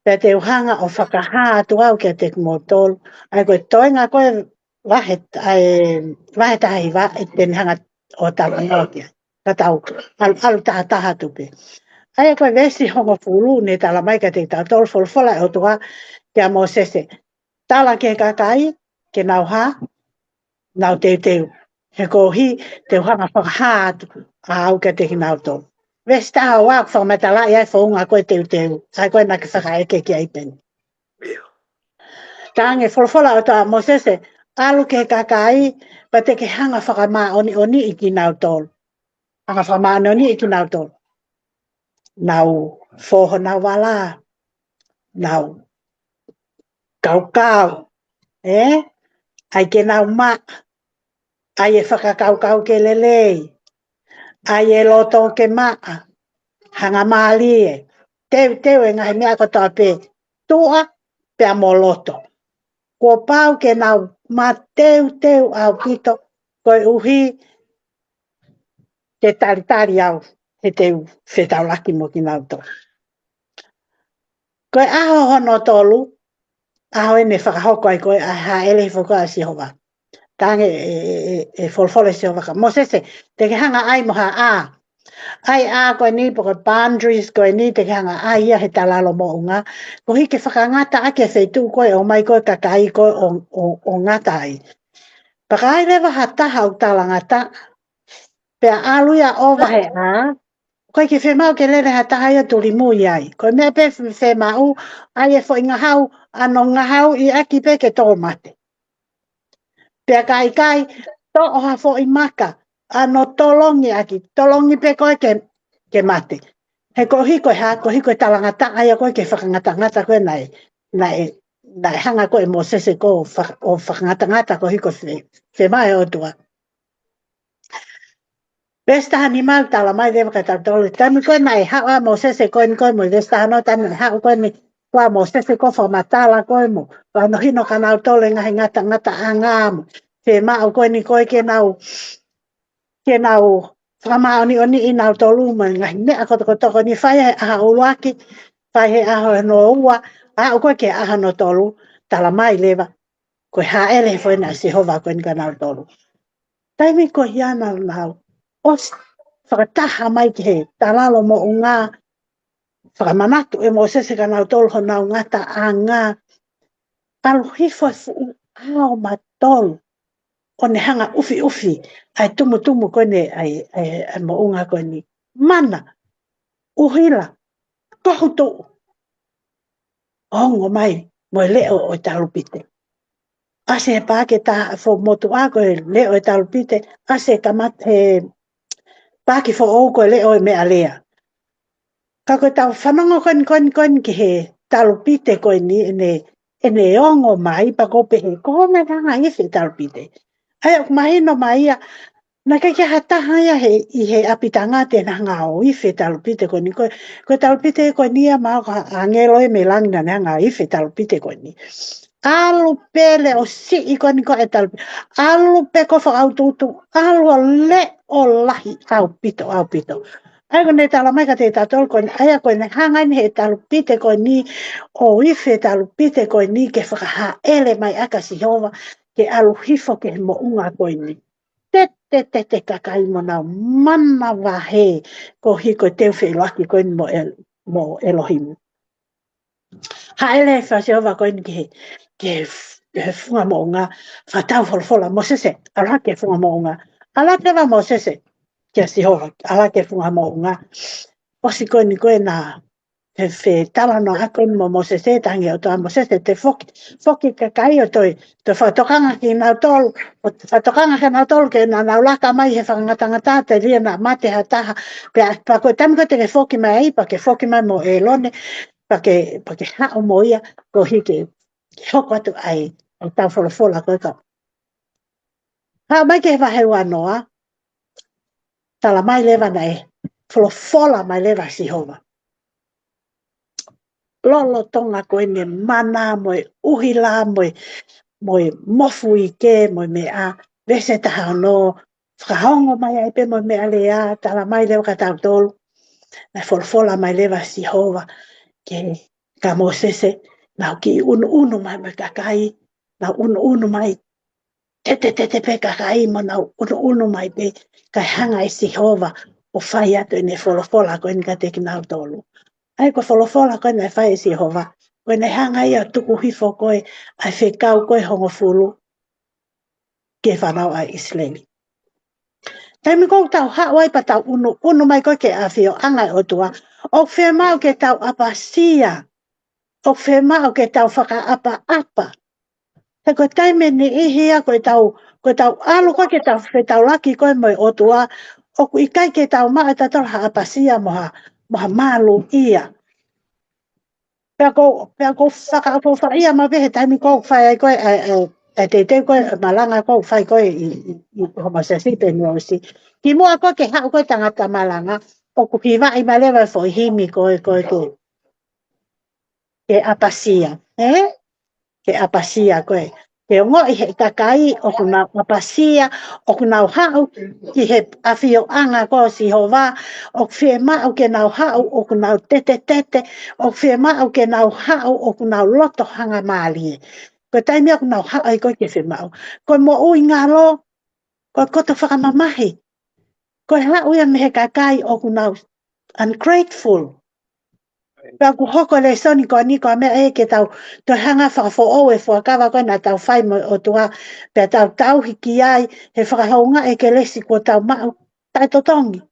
S2: pe teu hanga o whakaha atu au ke te kumotolu. Ai koe toenga koe wahe tahi wa e teni hanga o tala nokia. Ka tau alu taha tupe. Ai koe vesi hongo fulu ne tala mai ka te tau tolu folfola e o tua kia mo sese. Tala ke kakai ke nau ha, nau teu. He kohi teu hanga whakaha atu au ke te nau tolu. Vesi taha wak whamatala i ai whaunga koe teu. Ai koe naki whakaeke ki ai peni. Tange folfola o tua mo sese. Alu ke kakai, pa te ke hanga whakama oni i ki nau tolu. Hanga whakama oni i ki nau tolu. Nau foho nau wala. Nau kau. Ai ke nau ma. Ai e whakakau ke lelei. Ai e loto ke maa. Hanga maali e. Teu e ngahi mea kotoa pe. Tua pe amo loto. Ko pau ke nau ma teu au kito. Koe uhi te taritari au. He teu whetaulaki mo ki nau to. Koe aho hono tolu. Aho e ne whakahoko ai koe. Ha ele hi whako a Sihova. Tange e folfole Sihova. Mo sese. Te ke hanga ai moha a. Ai a koe ni po koe boundaries koe ni. Te ke hanga a ia he talalo mo unga. Ko hike whakangata ake wheitu koe. O mai koe kakai koe o ngata ai. Pakai rewa hataha o talangata. Pea aluia ovahe a. Koe ki whemau ke lere hataha ia tuli mui ai. Koe mea pe whemau. Ai e fo i ngahau. Ano ngahau i aki pe ke tō mate. Pea kai. Tō oha fo i maka. Ano tolongi aki. Tolongi pe koe ke mate. He ko hiko ha. Ko hiko talangata. Ai a koe ke whakangata koe nai. Nai hanga koe mo sese ko o whakangata ko hiko whemai o tua. Vestahan ni mau tala mai dewa ka tau tolu. Tami koe nai hawa mo sese koe ni koe mo. Vestahan no tami hawa koe ni. Kua mo sese ko whamatala koe mo. Wano hino ka nau tolu ngahi ngata anga mo. Te mao koe ni koe ke nau whamao ni oni i nau tolu ma ngai mea kotoko ni whai he aha uluaki, whai he aha no ua, a koe ke aha no tolu, tala mai lewa, koe haele he whaina si hova koe ni ka nau tolu. Taimi koe hiana nau, os whakataha mai ki he, talalo mo unga, whakamanatu e mo sese ka nau tolu ho nau ngata a ngā, alu hifo e fu ao ma tolu, o ne hanga ufi, ai tumu koe ne ai mo unga koe ni. Mana, uhila, tohu tu. Ongo mai, mo leo o talupite. Ase he pāke tā fo motu a koe leo e talupite, ase kamat he pāke fo o koe leo e mea lea. Ka koe tau whanongo koe ki he talupite koe ni ene ongo mai pa kope he kome ranga ife talupite. Ai ok mahino mai ia, na kai kia hataha ia i he apitanga te na ngā o ife talupite koe ni. Koe talupite koe ni a mao ka angelo e me langi na ngā ife talupite koe ni. Alu pele o si i koe ni koe e talupite. Alu pe ko whakaututu, alu o le o lahi au pito. Ai koe ne tala mai ka te tatol koe ni, ai koe ne hangai ni he talupite koe ni, o ife talupite koe ni ke whakaha ele mai aka si hova, ke alu hifo ke mo unga koe ni. Te kakai mo nau mana wahe ko hiko teu whi laki koe ni mo Elohim. Haele e whasi hova koe ni ke funga mo unga, whatau wholofola mo sese, ala ke funga mo unga. Ala te wa mo sese, kia si hova, ala ke funga mo unga. Osi koe ni koe na fe tala no ako mo sese tangi o toa mo sese te foki kakai o toi whatokanga ki nau tolu, whatokanga ki nau tolu ke na nau laka mai he whangatangata te ria na mate hataha, pa koe tami koe te ke foki mai ai, pa ke foki mai mo e lone, pa ke hao mo ia, ko hike hoko atu ai tau wholofola koe ka. Hao mai ke wahe wanoa, tala mai lewa na wholofola mai lewa si hova. Lolo tonga koe ne mana moe uhila moe mofu i ke moe mea vese taha no whakahongo mai ai pe moe mea lea tala mai lewa ka tau tolu na wholfola mai lewa si hova ke ka mo sese nau ki unu mai me kakai nau unu mai te pe kakai mo nau unu mai pe kai hanga i si hova o whai atu i ne wholfola koe ni ka teki nau tolu. Ai ko wholofola koe nei whai si hova. Koe nei hanga ia tuku hifo koe ai whekau koe hongo fulu ke whanau ai Islami. Taimi kou tau hawai pa tau unu mai koe ke awhio angai o tua. O whemau ke tau apasia. O whemau ke tau whaka apa. He koe taime ni ihia koe tau alu koe ke tau whetau laki koe moi o tua. O ku ikai ke tau maa tatal ha apasia moha malu ia. Pea ko whaka ia ma vehe taimi kou whai ai koe te koe malanga kou whai koe i homosesipe nuosi. Ki mua koe ke hau koe tangata malanga o ku hiwa i malewa fo himi koe ke apasia. Ke apasia koe. Ke ongo i he kakai o ku nau apasia o ku nau hau ki he awhio anga ko si hova o ku whie mau ke nau hau o ku nau tete o ku whie mau ke nau hau o ku nau loto hanga maali. Ko taimi aku nau hau ai koe ke whie mau. Ko mo ui ngalo ko koto whakamamahi. Ko hau ia me he kakai o ku nau ungrateful. Pea ku hoko le soni ko ni ko mea ke tau to hanga whakafo o e whakawa koe na tau whai mo o tua pea tau hiki ai he whakahaunga e ke lesi ko tau mau tai totongi.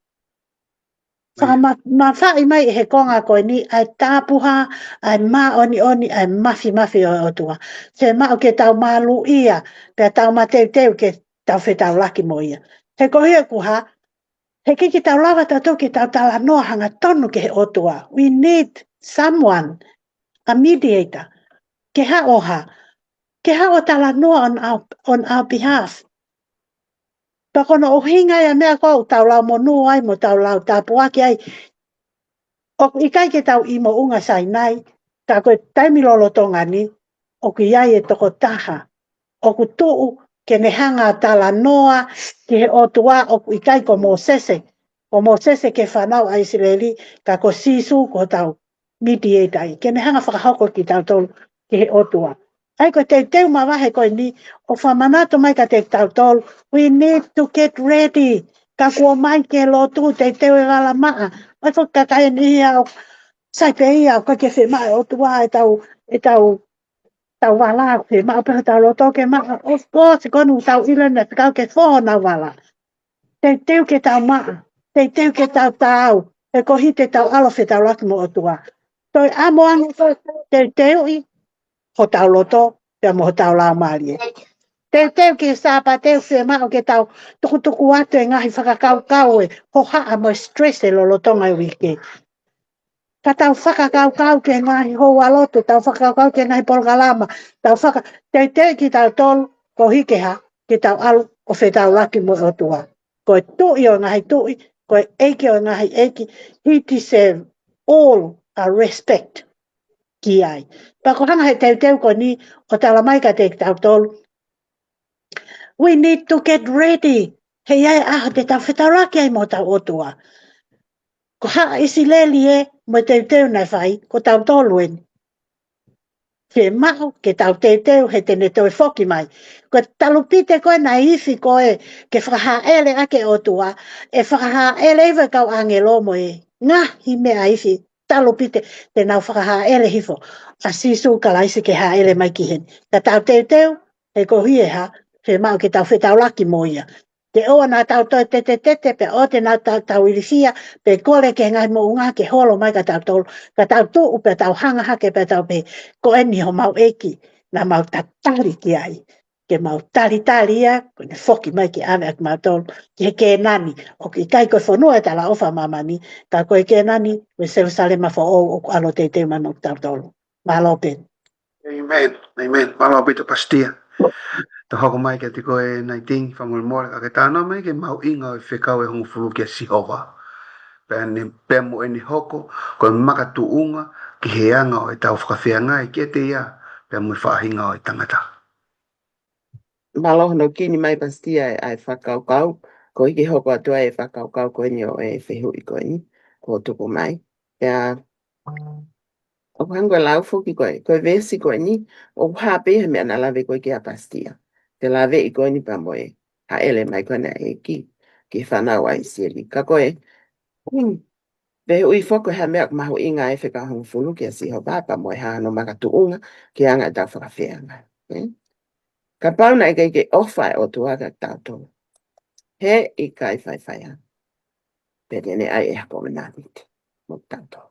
S2: Ma whai mai he konga koe ni ai tāpuha ai ma oni ai mafi o tua. Se mao ke tau malu ia pea tau ma teu ke tau whetau laki mo ia. He ko hia kuha he kiki tau lawa tato ki tau tala noa hanga tonu ke he otua. We need someone, a mediator, ke ha o tala noa on our behalf. Pakono o hinga ia mea kou tau lau mo nua ai mo tau lau tapuaki ai. O ikai ke tau imo unga sainai, ka koe taimi lolo tonga ni, o ki iai e toko taha, o ku tuu ke ne hanga tala noa ki he o tua o i kai ko Mosese. O Mosese ke whanau a Israeli ka ko sisu ko tau mediator. Ke ne hanga whakahoko ki tau tolu ki he o tua. Ai ko te teu mawahe ko ni o whamanato mai ka te tau tolu. We need to get ready. Ka kua mai ke lotu te teu e wala maa. Mai fo ka kai ni au sai pe ia ka ke whema o tua e tau wala ke ma pe tau loto ke ma of course konu tau ilana kau ke fo na wala. Te teu ke tau maa. Te teu ke tau tau. E ko hite tau alo fe tau laki mo o tua. Toi amoang te teu i ho tau loto pe mo tau la malie. Te teu ke sapa teu se ma o ke tau tuku atu e ngahi whakakau e ho haa mo stress e lolotonga i wike. Ka tau whakakau ke ngahi ho aloto, tau whakakau ke ngahi polgalama, te ki tau tolu, ko hike ha, ke tau alu o whe tau laki mo o tua. Ko tui o ngahi tui, ko eiki o ngahi eiki, he deserve all our respect ki ai. Pako hanga he teu ko ni, o tala mai ka te tau tolu, we need to get ready. Hei ai te tau whetau laki ai mo tau o tua. Ko haa isi leli e, mo teu nai whai, ko tau tolu eni. Ke maho, ke tau teu, he tene toi whoki mai. Ko talupite koe na ifi koe, ke whakaha ele ake o tua, e whakaha ele iwa kau angelo mo e. Ngā hi mea ifi, talupite, te nau whakaha ele hifo. A sisu ka laisi ke ha ele mai ki hen. Ka tau teu, he ko hie ha, he maho ke tau whetau laki mo ia. Te oa nā tau toi te pe o te nā tau irifia, pe kore ke ngai mo unga ke holo mai ka tau tolu, ka tau tuu pe tau hanga hake pe tau pe, ko eni ho mau eki, na mau tatari ki ai, ke mau tari ia, ko ne foki mai ki ame ak mau tolu, ki he ke nani, o ki kai koe whanua e tala ofa mamani, ka koe ke nani, we Jerusalema fo o alo te mai mau tau tolu. Malo pe.
S1: Amen. Amen. Malo pito pastia. Te hoko mai ke te koe nai ting whamulmore ka ke tāna mai ke mau inga o whekau e hongu fulu ke sihowa. Pea mo e ni hoko koe maka tuunga ki he anga o e tau whakawhianga e ke te ia pea mo e whaahinga o e tangata.
S3: Malo no kini mai pastia ai whakaukau, ko hiki hoko atua e whakaukau koe ni o e whehui koe ni, ko tuku mai. Pea, o hangua lau fuki koe, koe vesi koe ni, o hape he mea na lawe koe ki a pastia. Te lawe i koe ni pa moe, ha ele mai koe na e ki whanau ai sieli. Ka koe, vehe ui whoko ha mea mahu inga e whika hong fulu ki a siho papa moe ha no maka tuunga ki anga e tau whakawhianga. Ka pauna e kei ke ofa e o tuaga tātou. He i kai whaiwhaia. Pere ne ai e hako manawit. Mo tātou.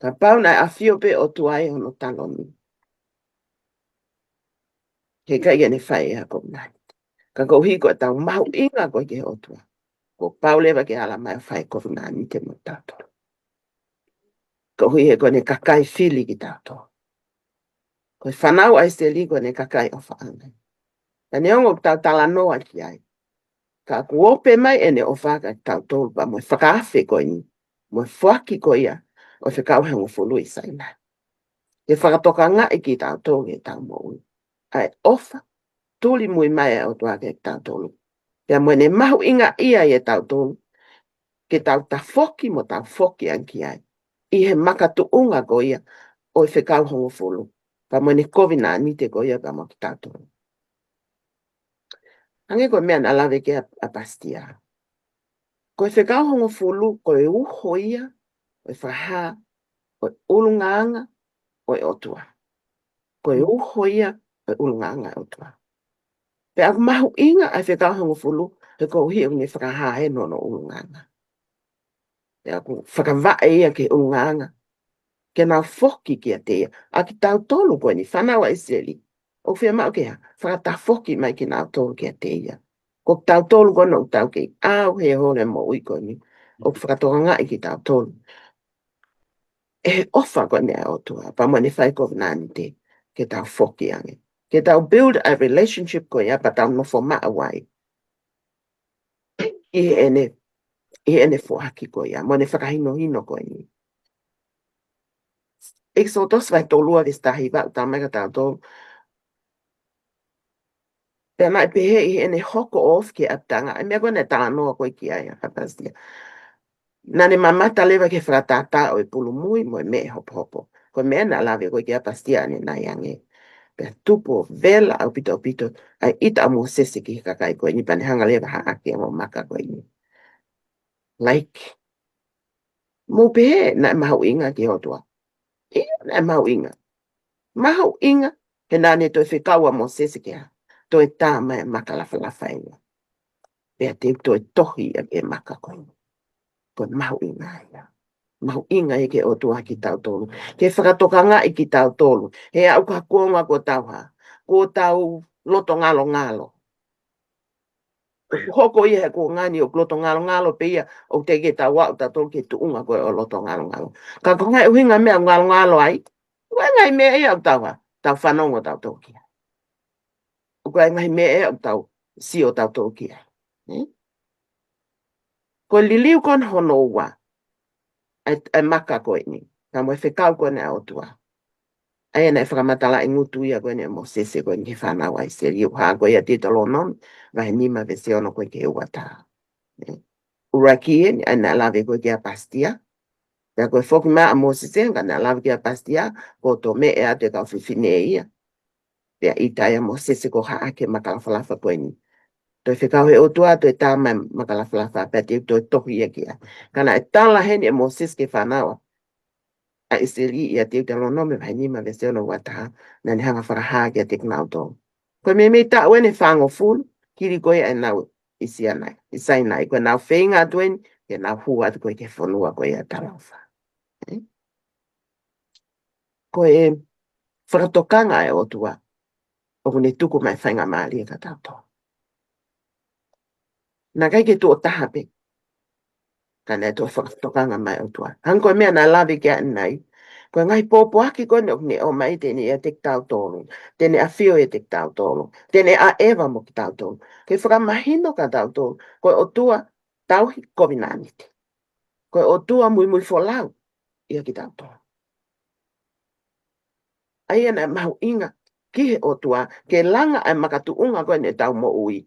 S3: Ka pauna e a whio pe o tuai hono taloni. He kai e ne whai e hako manawit. Ka kou hiko e tau mahu inga koe ke o tua. Ko paulewa ke ala mai whai kofu nani te mo tātou. Ko hui he koe ne kakai whili ki tātou. Ko whanau ai se li koe ne kakai o whaangai. Ka ne ongo tau tala noa ki ai. Ka kuope mai ene o whaka tau tolu pa mo whakaafe koe ni. Mo whaki koe ia o whakau hengo whulu i saina. Ke whakatoka ngā i ki tau tolu e tau mo ui. Ai ofa tuli mui mai o tua ke tau tolu. Pea mo ne mahu inga ia i e tau tolu. Ke tau ta whoki mo tau whoki anki ai. I he makatu unga koe ia o whakau hengo whulu. Pa mo ne kovina ni te koe ia pa mo ki tau tolu. Ange koe mea na lawe ke a pastia. Koe whekau hongo fulu, koe uho ia, koe whaha, koe ulunganga, koe otua. Koe uho ia, koe ulunganga otua. Pe aku mahu inga ai whekau hongo fulu, he koe uhi unge whakaha he nono ulunganga. Pe aku whakawai ia ke ulunganga, ke nau whoki ki a te ia. Aki tau tolu koe ni whanawa iseli. O whia mau ke ha, whakata whoki mai ki nau tolu ki a te ia. Ko tau tolu kono u tau ke au he hone mo ui koe ni. O whakatoa ngai ki tau tolu. E ofa koe mea o tua. Pa mo ne whai ko nani te. Ke tau whoki ange. Ke tau build a relationship koe ia. Pa tau nofo maa wai. I ene whoaki koe ia. Mo ne whakahino hino koe ni. Exodus vai tolua vistahi va. Tau mega tau tolu. Pe mai pe he ene hoko of ke atanga. E mea kone tala noa koe ki ai a pastia. Nane mamata lewa ke fratata o e pulu mui mo e me hopo. Ko mea na lawe koe ki a pastia ane na yange. Pe tupo vela au pito ai ita amo sese ki kakai koe ni pane hanga lewa ha ake amo maka koe ni. Like. Mo pe he na mahu inga ki hotua. Ia na mahu inga. Mahu inga he nane toi whikaua mo sese ki ha. Toi tā mai maka lafa lafa inga. Pea te toi tohi e maka koe ni. Koe mahu inga ia. Mahu inga e ke o tua ki tau tolu. Ke whakatokanga i ki tau tolu. He au ka kuonga ko tau ha. Ko tau loto ngalo. Hoko ia he ko ngani o loto ngalo pe ia o te ke tau wau ta tolu ke tuunga ko o loto ngalo. Ka ko ngai uhinga mea ngalo ai. Koe ngai mea ia o tau ha. Tau whanongo tau toki. Koe ngai mea ia o tau si o tau toki. Ko liliu kon hono ua. Ai maka koe ni. Ka mo e whekau koe ne o tua. Ai na whakamatala i ngutu ia koe ne mo sese koe ni whanau ai se riu haa koe ia te talo non. Vai nima vese ono koe ke ua tā. Uraki e, ai na lawe koe ke a pastia. Pea koe whoki maa a mo sese, ka na lawe ke a pastia. Ko to me e a te kau whiwhine ia. Pea ita ia mo sese ko haa ke makalawhalafa koe ni. Toi whekau he o tua, toi tā mai makalawhalafa. Pea te toi tohi ia kia. Kana e tala heni e mo sese ke whanau. A iseri ia te talo nome vai nima vese ono wataha na ni hanga whakaha ki a te knau tō. Koe me ta wene whango fulu, kiri koe ai nau isi anai, isai nai, koe nau whenga atuen, ke nau hua atu koe ke whanua koe a talawha. Koe e whakatokanga e o tua, o kune tuku mai whainga maari e ka tau tō. Nā kai ke tō tahape, ka nei tō whakatokanga mai o tua. Hang koe mea nā lawe kia nai, koe ngai pōpō aki koe ne o mai tēne e te tau tōlu, tēne a whio e te tau tōlu, tēne a ewa mo ki tau tōlu. Ke whakamahino ka tau tōlu, koe o tua tauhi kovinanite. Koe o tua mui wholau ia ki tau tōlu. Ai ana mahu inga ki he o tua, ke langa ai makatu unga koe ne tau mo ui,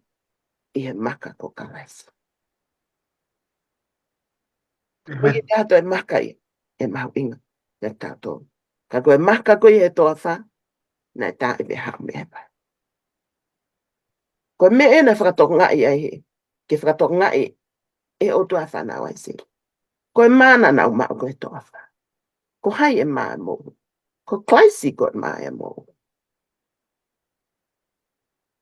S3: i he maka ko kalaisi. Koe ki te hato e maka i, e mahu inga, ne tau tōlu. Ka koe maka koe i he toa wha, na e tā i me hao me hepa. Koe me e na whakatok ngai ai he, ke whakatok ngai e o tua whanau ai se. Koe mana nau mao koe toa wha. Ko hai e maa mō. Ko klaisi koe maa e mō.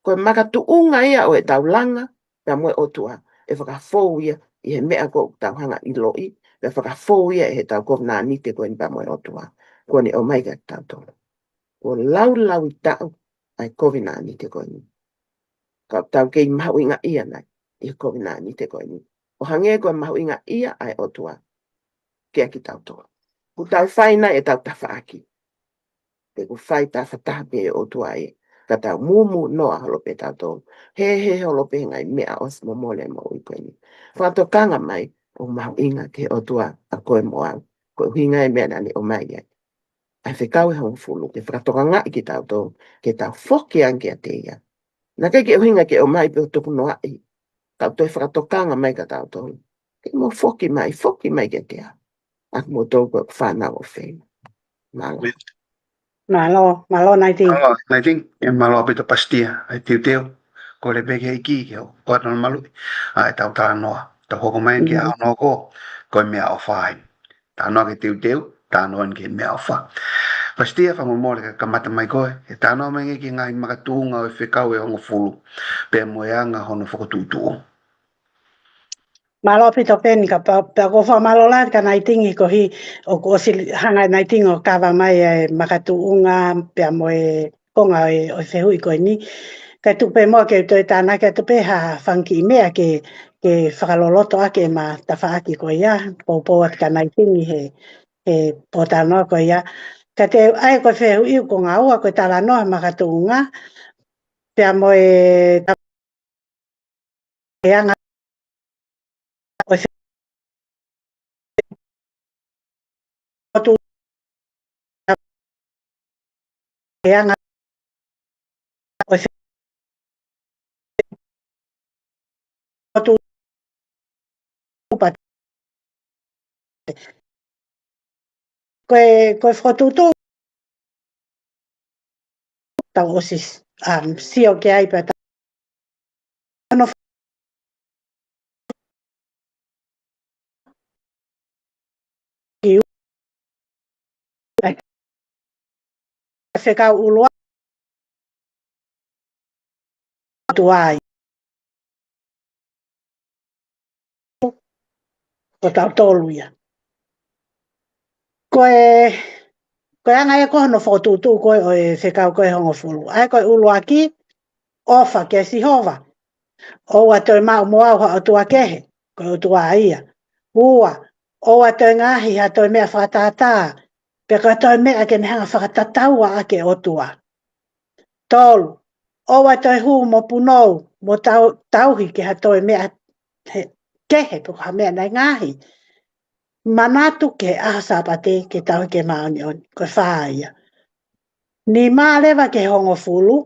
S3: Koe makatu unga ia o e tau langa, pia moe o tua, e whakafou ia, i he mea ko tau hanga i loi, pia whakafou ia e he tau kovna nite koe ni pia moe o tua. Koe ni o maiga tau tōna. Ko lau i tau, ai kovina nite koe ni. Ka tau kei mahu inga ia nai, i kovina nite koe ni. O hange koe mahu inga ia ai o tua, kia ki tau tōna. Ku tau whaina e tau tawhaaki. Pe ku whai ta whatahape e o tua e. Ka tau mumu noa holope tau tōna. He holope ngai mea os mo mole mo i koe ni. Whato kanga mai o mahu inga ke o tua a koe mo au. Koe huinga e mea nani o mai ai. Ai whekau e hong fulu. Ke whakatoka ngai ki tau tōna. Ke tau whoki anke a te ia. Nā kai ke huinga ke o mai pe o tuku noa i. Kau toi whakatokanga mai ka tau tōna. Ke mo whoki mai ke te a. Ak mo tō koe whanau o whena. Malo.
S2: Malo nai ting.
S1: Malo, nai ting, e malo pito pastia, ai teu, ko le beke iki, ke o kōtana malu, ai tau tā noa, tau hoko mai ke au noa ko, koe mea o whai. Tā noa ke teu, tā noa ke mea o wha. Pastia whango mōle ka kamata mai koe, e tā noa mai ki ngai makatūnga o e whekau e hongo fulu, pe moeanga hono whakatūtū.
S2: Malo pito pen ka pa ko fa malo la ka nai tingi ko hi o ko si hanga nai tingo ka va mai e makatu unga pe mo e konga e o se hui ko ni ka tu pe mo ke to ta na ke tu pe ha fanki me ke whakaloloto ake ma ta wha aki ko ia po ka nai tingi he po ta no ko ia ka te ai ko fe hui ko ngā ua ko ta la no makatu unga pe mo e anga o se tu anga o se koe whatutu tau osis sio ke ai pa ano kiu whekau ulua tuai o tau tolu ia. Koe anga e koe no whatutu koe o e whekau koe hongo fulu. Ai koe ulua ki ofa ke sihova. Oua toi mau moau ha o tua kehe, koe o tua ia. Ua, oua toi ngahi ha toi mea whakatata, pe koe toi mea ke nehanga whakatataua ake o tua. Tolu, oua toi hu mo punou, mo tauhi ke ha toi mea kehe, pe koe mea nai ngahi. Manatu ke ahasa pate ke tauhi ke maoni on, koe whaia. Ni maa lewa ke hongo fulu,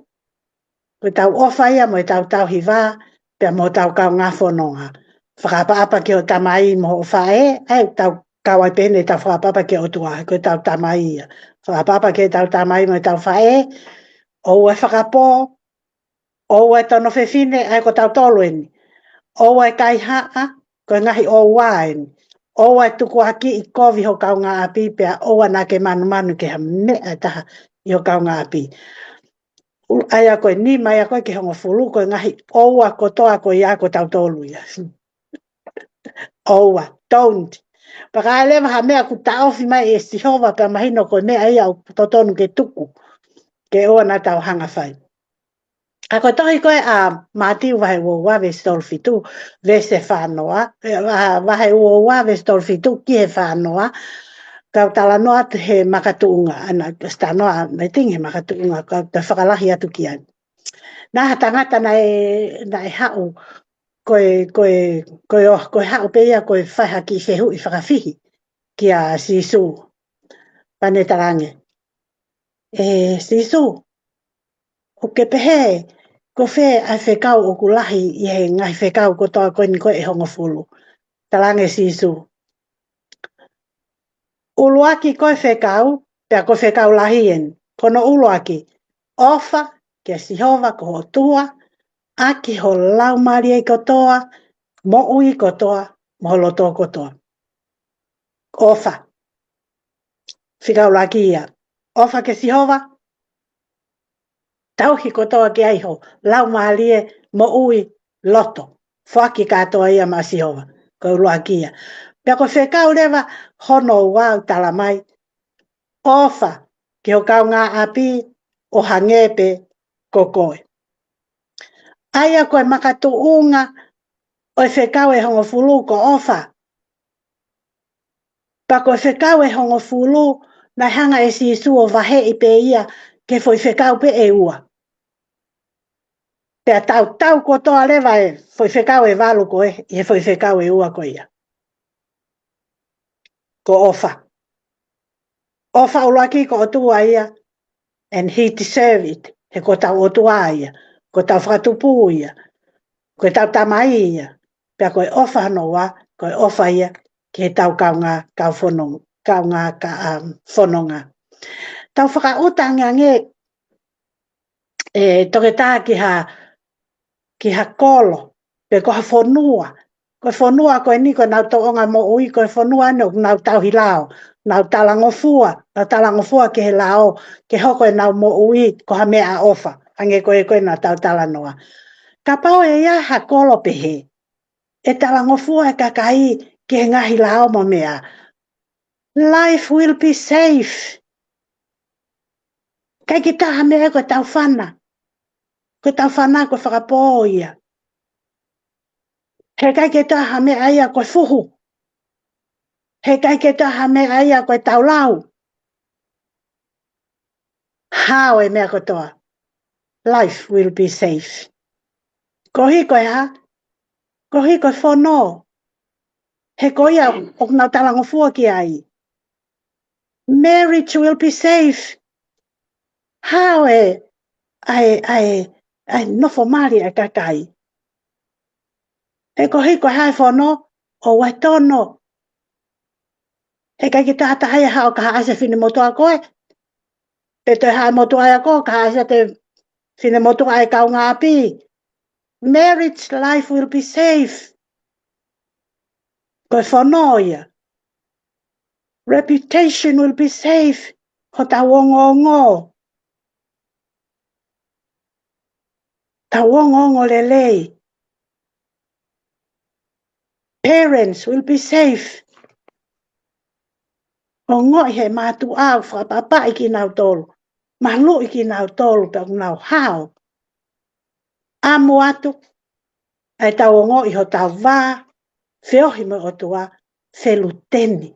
S2: koe tau ofa ia mo e tau hiva, pe mo tau kau ngā whanonga. Whakapapa ke o tamai mo o whae, ai tau kawai pene tau whakapapa ke o tua, koe tau tamai ia. Whakapapa ke tau tamai mo tau whae, o e whakapo, o e tono whewhine, ai ko tau tolueni. O e kai haa, koe ngahi o waeni. O e tuku aki i kovi ho kau ngā api, pea o ana ke manu ke ha mea taha i ho kau ngā api. Ai a koe ni mai a koe ke hongo fulu, koe ngahi oua kotoa koe ia ko tau tolu ia. Oua, don't. Paka elewa ha mea ku taofi mai e sihova ka mahino koe mea ia o totonu ke tuku. Ke oa na tau hanga whai. A koe tohi koe a mātiu wahe ua wawe stolfitu, ve se whanoa. Wahe ua wawe stolfitu ki he whanoa. Kau tala noa he makatuunga. Ana sta noa me ting he makatuunga. Kau te whakalahi atu ki ai. Nā tangata na e hau koe hau pe ia koe whaiha ki whehu i whakawhihi ki a sisu pane tarange. Sisu, o ke pehe ko whe ai whekau o kulahi i he ngai whekau ko toa koe ni koe e hongo fulu. Tarange sisu. Uluaki koe whekau, pia koe whekau lahi en. Kono uluaki, ofa ke sihova ko ho tua, aki ho lau mari e kotoa, mo ui kotoa, mo loto kotoa. Ofa. Whikau laki ia. Ofa ke sihova, tauhi kotoa ke aiho, lau mari e, mo ui, loto. Whaki katoa ia ma sihova, ko laki ia. Pea ko whekau lewa, hono wau talamai. Ofa, ke ho kau ngā api, o hangepe, kokoe. Aia koe makatu unga, o whekau e hongo fulu ko ofa. Pa koe whekau e hongo fulu, na hanga e si su o vahe i pe ia, ke foi whekau pe e ua. Pea tau ko toa lewa e, foi whekau e walu koe, e foi whekau e ua ko ia. Ko ofa. Ofa ulaki ko otua ia, and he deserve it. He ko tau otua ia, ko tau whakatupu ia, ko tau tamai ia. Pea koe ofa noa, koe ofa ia, ke tau kau ngā whanonga. Tau whakautanga nge, toke tā ki ha kolo, pe ko ha whanua. Koe whanua koe ni koe nau toonga mo ui, koe whanua ane nau tau hi lao, nau talangofua ke he lao, ke hoko e nau mo ui, ko ha mea ofa, ange koe na tau talanoa. Ka pau e ia ha kolo pehe, e talangofua e kakai ke he ngahi lao mo mea. Life will be safe. Kai ki taha mea koe tau whana. Koe tau whana koe whakapō ia. He kai ki taha mea ia koe fuhu. He kai ki taha mea ia koe tau lau. Hao e mea koe toa. Life will be safe. Kohi koe ha. Kohi koe whono. He koe ia o nau talangofua ki ai. Marriage will be safe. Hao e ai nofo mari e kakai. E kohi koe hai whono o waitono. He kai ki tāta hai hao ka haase whine motua koe. Pe te hai motua ia koe ka haase te whine motua ai kau ngā api. Marriage life will be safe. Koe whanoia. Reputation will be safe. Ko ta wongongo. Ta wongongo lelei. Parents will be safe. O ngoi he mātu au whapapa i ki nau tolu. Malu i ki nau tolu pe nau hao. Amo atu. Ai tau o ngoi ho tau wā. Whiohi mo o tua. Wheluteni.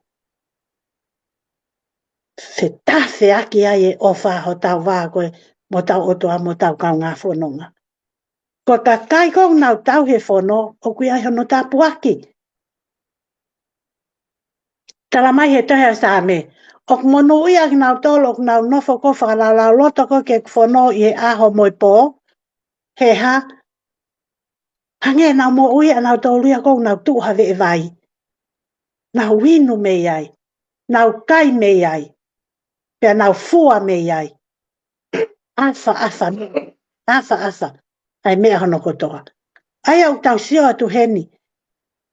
S2: Whetawhi aki ai e ofa ho tau wā koe. Mo tau o tua mo tau kau ngā whanonga. Ko ka kai kong nau tau he whono. O kui ai hono tapu aki. Tala mai he tohea sa me. Ok monu ia ki nau tolo, ok nau nofo ko whakalau loto ko ke whono i he aho moi pō. He ha. Hange nau mo uia nau tolo ia kou nau tuha ve e vai. Nau winu me iai. Nau kai me iai. Pea nau fua me iai. Afa. Ai mea hono kotoa. Ai au tau sio atu heni.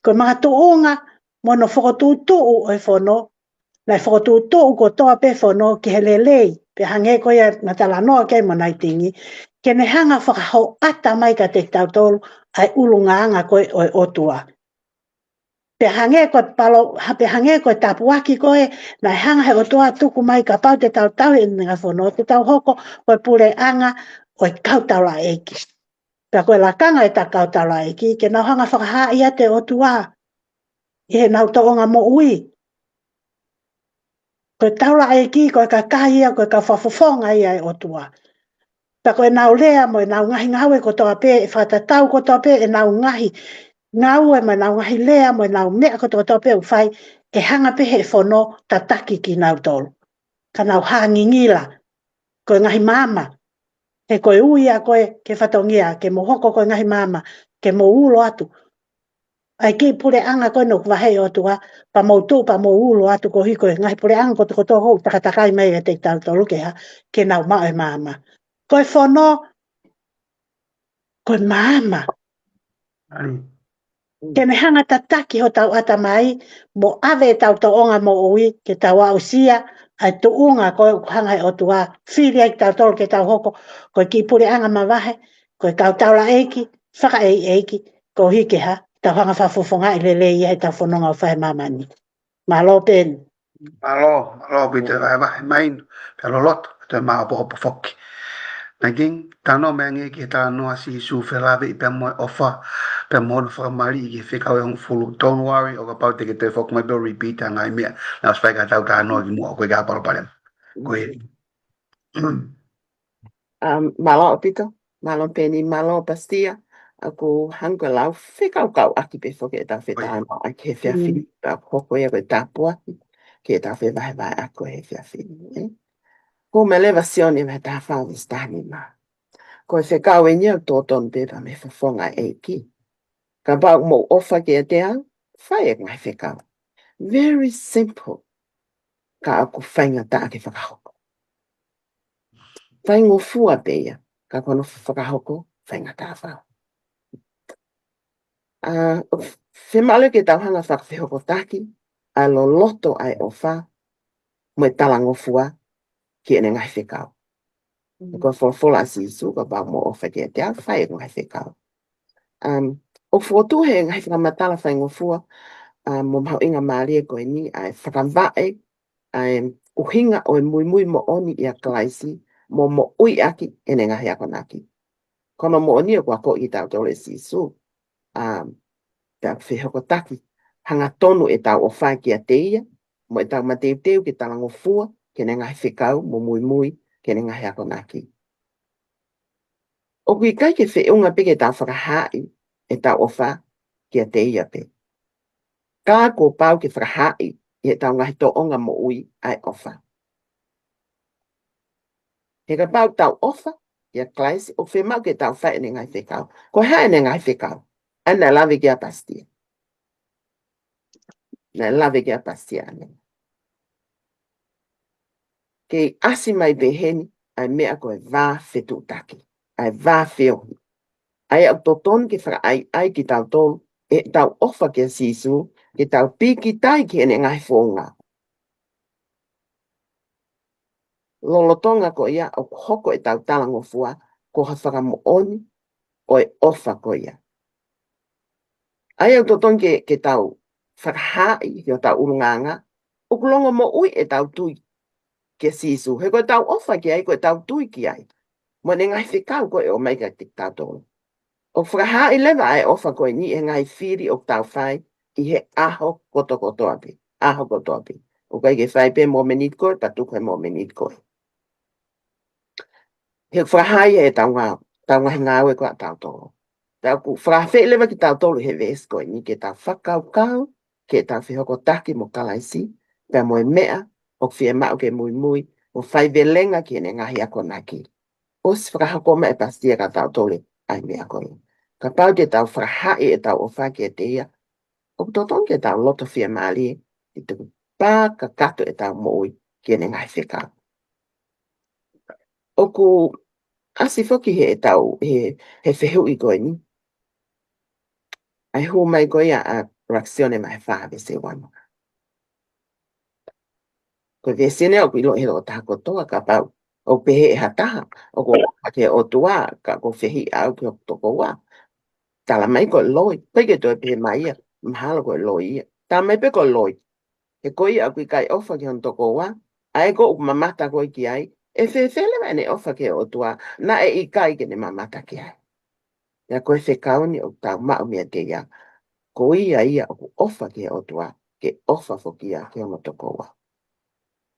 S2: Ko mga tuunga, mono whakatū o e whono. Lai whakatū ko toa pe whono ki he lelei. Pe hange ko ia matala noa kei mo nai tingi. Ke ne hanga whakahau ata mai ka te tau tolu ai ulunga anga koe o e otua. Pe hange ko tapuaki koe nai hanga he otua tuku mai ka pau te tau e nga whono. Te tau hoko koe pure anga o e kautala eiki. Pe koe la kanga e ta kautala eiki ke nau hanga whakaha ia te otua. I he nau toonga mo ui. Koe taura e ki, koe ka kahia, koe ka whafofonga ia e otua. Ta koe nau lea mo e nau ngahi ngaue ko toa pe, e whatatau ko toa pe, e nau ngahi ngaue mo e nau ngahi lea mo e nau mea ko toa pe u whai, e hanga pe he whono tataki ki nau tolu. Ka nau hangi ngila, koe ngahi mama. He koe uia koe ke whatongia, ke mohoko koe ngahi mama, ke mo ulo atu. Ai ki pure anga koe no kwahei o tua, pa mou tū, pa mou ulo atu ko hiko e ngahi pure anga ko tō hou takatakai mei e te tau tolu ke ha, ke nau mao e mama. Koe whono, koe mama. Ke ne hanga tataki ho tau ata mai, mo ave tau to onga mo ui, ke tau au sia, ai tu unga koe hanga e o tua, whiri ai tau tolu ke tau hoko, koe ki pure anga mawahe, koe kau taula eiki, whaka eiki, ko hike ha, tau hanga whafofonga i lele i hei tau whanonga o whae mamani. Malo pen.
S1: Malo pita vai main pelo lot te ma po foki. Naging tano mengi ki tano asi su felave i pe mo ofa pe mo fa mari ki fe ka un full don't worry o ka pau te te fok mai do repeat ngai me na spai ka tau tano ki mo ko ga pa pa ko
S3: Malo pito, malo peni, malo pastia. Aku hanga lau whekau aki pe whoke e tau whetana ai ke whia whini. Pau hoko e koe tāpua ke tau whewahe vai ako he whia whini. Ko me levasione me tā whau stani ma. Ko e whekau e niau tōtonu pepa me whawhonga e ki. Ka pau mo ofa ke a te au, whai e ngai whekau. Very simple. Ka aku whainga tā ke whakahoko. Whaingo fua peia, ka kono whakahoko, whainga tā whau. Whemale ke tauhanga whakawhihoko taki, a lo loto ai o wha, mo e talango fua, ki ene ngai whekau. Ko whawhola si isu, ka pau mo o whake te au, whai e ngai whekau. O whotu he ngai whakamatala whaingo fua, mo mau inga maari e koe ni, ai whakamwae, ai uhinga o e mui mo oni i a klaisi, mo ui aki, ene ngai ako naki. Kono mo oni e kua ko i tau tole si isu, tau whihoko taki, hanga tonu e tau o whai ki a teia, mo e tau mateu ki talango fua, ke ne ngai whikau, mo mui, ke ne ngai ako naki. O kui kai ke whiunga pe ke tau whakahai, e tau o wha ki a teia pe. Kā ko pau ke whakahai, e tau ngahi to onga mo ui, ai o wha. He ka pau tau o wha, ia klaisi, o whemau ke tau whai ne ngai whikau. Ko hae ne ngai whikau. Ana lawe kia pastia. Na lawe kia pastia ane. ke asi mai beheni, ai mea koe vā whetu taki, ai vā whiohi. Ai au toton ke whaka ai ki tau tolu, e tau ofa ke sisu, ke tau piki tai ki ene ngai whonga. Lolotonga ko ia, o hoko e tau talango fua, ko ha whaka mo oni, o e ofa ko ia. Ai au toton ke tau whakahai, ke o tau urunganga, o kulongo mo ui e tau tui ke sisu, he koe tau ofa ki ai, koe tau tui ki ai. Mo ne ngai whikau koe o mai ka tik tau tolu. O whakahai lewa ai ofa koe ni e ngai whiri o tau whai, i he aho koto koto api, aho koto api. O kai ke whai pe mo menit koe, patu koe mo menit koe. He whakahai e tau ngā ngāwe koe tau tolu. Tau ku whakawhi lewa ki tau tolu he ves koe ni, ke tau whakau kau, ke tau whihoko taki mo kalaisi, pia mo e mea, o whia mau ke mui mui, o whai velenga ki ene ngahi ako naki. Os whakahako me e pastia ka tau tole ai mea koe. Ka pau te tau whakahai e tau o whake e te ia, o toton ke tau loto whia maali, i tuku pā ka kato e tau moi ki ene ngahi whika. O ku asi whoki he e tau, he whehu i koe ni. Ai hu mai koe a reaccione mai whaave se wanu. Ko vesene o kuilo he o taha kotoa ka pau. O pehe e hataha. O ko ke o tua ka ko whehi au ki o toko wa. Tala mai ko loi. Peke toi pehe mai ia. Mahalo ko loi ia. Tala mai pe ko loi. He koi a kui kai ofa ki on toko wa. Ai ko mamata koi ki ai. E whewhele mai ne ofa ke o tua. Na e i kai ke ne mamata ki ai. Ia koe whekauni o tau mau mea te ia. Ko ia o ofa ke o tua. Ke ofa fokia ke o toko wa.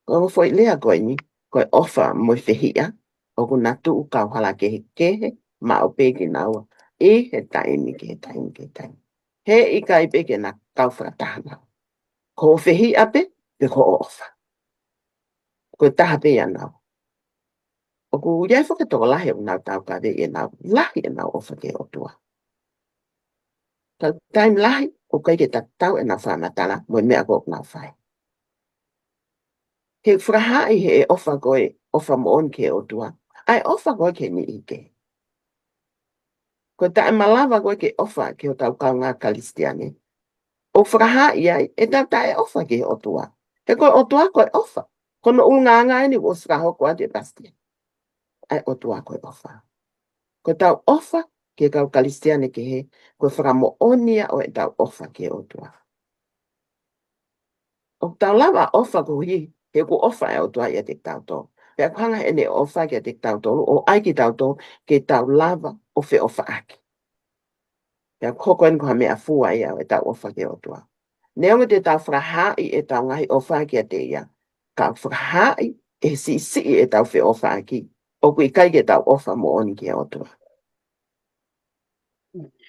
S3: Ko foi lea koe ni, koe ofa mo whihia, o ku natu u kau hala kehe, ma o peke naua, e he taimi ke he taimi ke he taimi. He i kai peke na kau whakatahana. Ko whihia pe, pe ko ofa. Ko taha pe ia nau. O ku iai whakatoko lahi o nau tau ka e nau, lahi e nau ofa ke o tua. Tau taimi lahi, o kai ke tau e nau whamatala, mo mea ko nau whai. He whakahai he ofa koe, ofa mo on ke o tua. Ai ofa koe ke ni ike. Ko tae malawa koe ke ofa ke o tau kaunga kalistiane. O whakahai ai, e tau tae ofa ke o tua. He koe o tua koe ofa. Kono unga ngai ni o whakahoko ate pastia. Ai o tua koe ofa. Ko tau ofa ke kau kalistiane ke he, koe whakamo onia o e tau ofa ke o tua. O tau lawa ofa ko hi, he ko ofa e o tua i a te tau tō. Pea kuhanga ene ofa ke te tau tō, o ai ki tau tō, ke tau lava o fe ofa aki. Pea koko en koha mea fua ia o e tau ofa ke o tua. Neonga te tau whakahai e tau ngahi ofa ki a te ia, ka whakahai e si e tau fe ofa aki, o kui kai ke tau ofa mo oni ki o tua.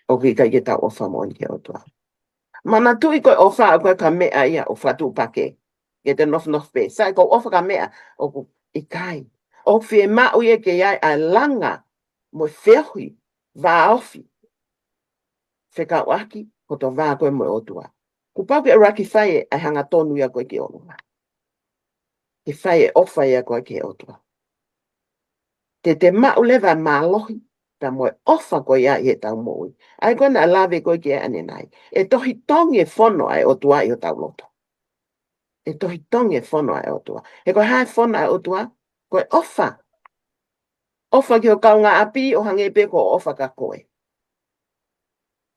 S3: O kui kai ke tau ofa mo oni ki o tua. Mana tui koe ofa a koe ka mea ia o whatu pake. Ke te nof pe. Sai ko ofa ka mea o ku i kai. O whie mau ia ke iai a langa mo whehui vā ofi. Wheka waki ko to vā koe mo o tua. Ku pau ke raki whae ai hanga tonu ia koe ke o lunga. Ke whae ofa ia koe ke o tua. Te mau lewa mālohi. Ta moe ofa koe ia i e tau moi. Ai koe na lawe koe ke ane nai. E tohi tongi e whono ai o tua i o tau loto. E tohi tongi e whono ai o tua. E koe hae whono ai o tua, koe ofa. Ofa ki o kaunga api o hange pe ko ofa ka koe.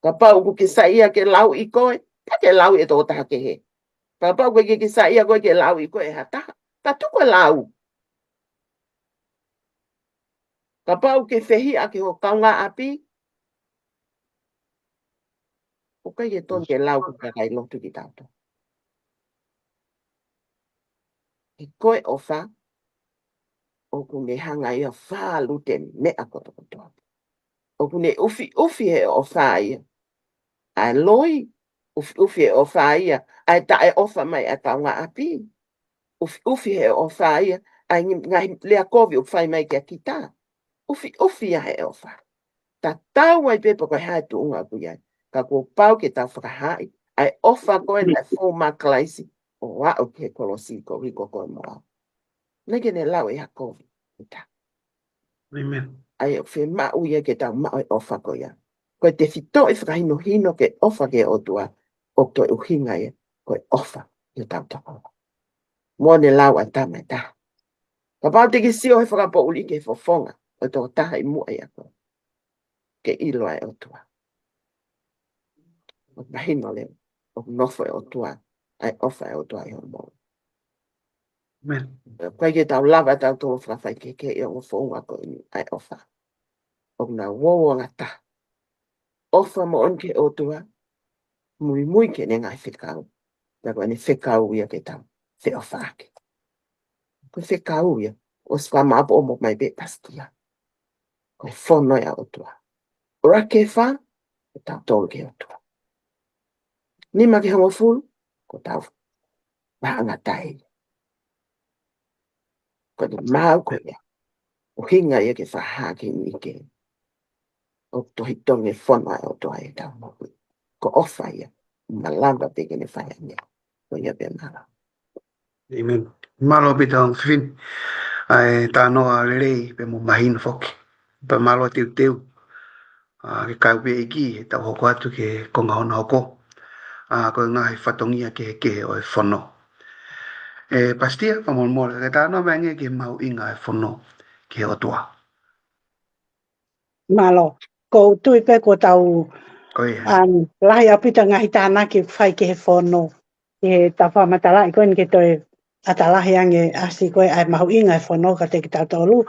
S3: Ka pau ku ki saia ke lau i koe, ka ke lau e tō taha ke he. Ka pau ku ki saia koe ke lau i koe e hataha. Ka tu koe lau. Ka pau ke whehi a ke ho kaunga api, o kai e ton ke lau ku ka kai lotu ki tātou. E koe ofa, o ku ne hanga ia whā lute mea koto koto. O ku ne ufi he ofa ia. Ai loi, ufi he ofa ia. Ai tae ofa mai a kaunga api. Ufi he ofa ia. Ai ngai lea kovi o whai mai kia kita. Ufi ia he ofa. Ta tau ai pepa koe hae tu unga ku iai. Ka kua pau ke tau whakahai. Ai ofa koe na fō makalaisi. O wao ke kolosi ko riko koe moa. Neke ne lau e hako.
S1: Amen.
S3: Ai o whi mau ia ke tau mau e ofa ko ia. Koe te whito e whakahino hino ke ofa ke o tua. O toi uhinga ia. Koe ofa i tau toko. Mo ne lau a tama ta. Ka pao te ki sio he whakapo uli ke fofonga. O toko taha i mua ia ko. Ke ilo ai o tua. O mahino leo. O nofo e o tua. Ai ofa e o tua i o mo.
S1: Amen.
S3: Koe ke tau lava tau tolo whakawhai ke i o fonga ko ini. Ai ofa. O na wowo ngata. Ofa mo on ke o tua. Mui mui ke ne ngai whikau. Pea koe ne whikau ia ke tau. Whi o whaake. Koe whikau ia. O swa maapo o mo mai be pastia. Koe whono ia o tua. Ora ke wha. Ko tau tolu ke o tua. Nima ke hongo fulu. Ko tau. Mahanga tai. Ko ne mau koe ia. O hinga ia ke whaha ke ni ke. O tohi tonge whono ia o tua e tau mo. Ko ofa ia. Malanga peke ne whaia nia. Ko ia be mala.
S1: Amen. Malo pe tau fin. Ai ta no a lei pe mo mahin foki. Pa malo tiu tiu. Ke kau pe iki ta hoko atu ke konga hona hoko. Ko ngai whatongia ke o e whono. Pastia pa mo ke ta no mengi ke mau inga e whono ke o tua.
S2: Malo. Ko tui pe ko tau
S1: Ko ia.
S2: lahi apita ngahi tāna ki whai ke he whono. E ta whamatala i koen ke toi atalahi ange asi koe ai mahu inga e whono ka te ki tau tolu.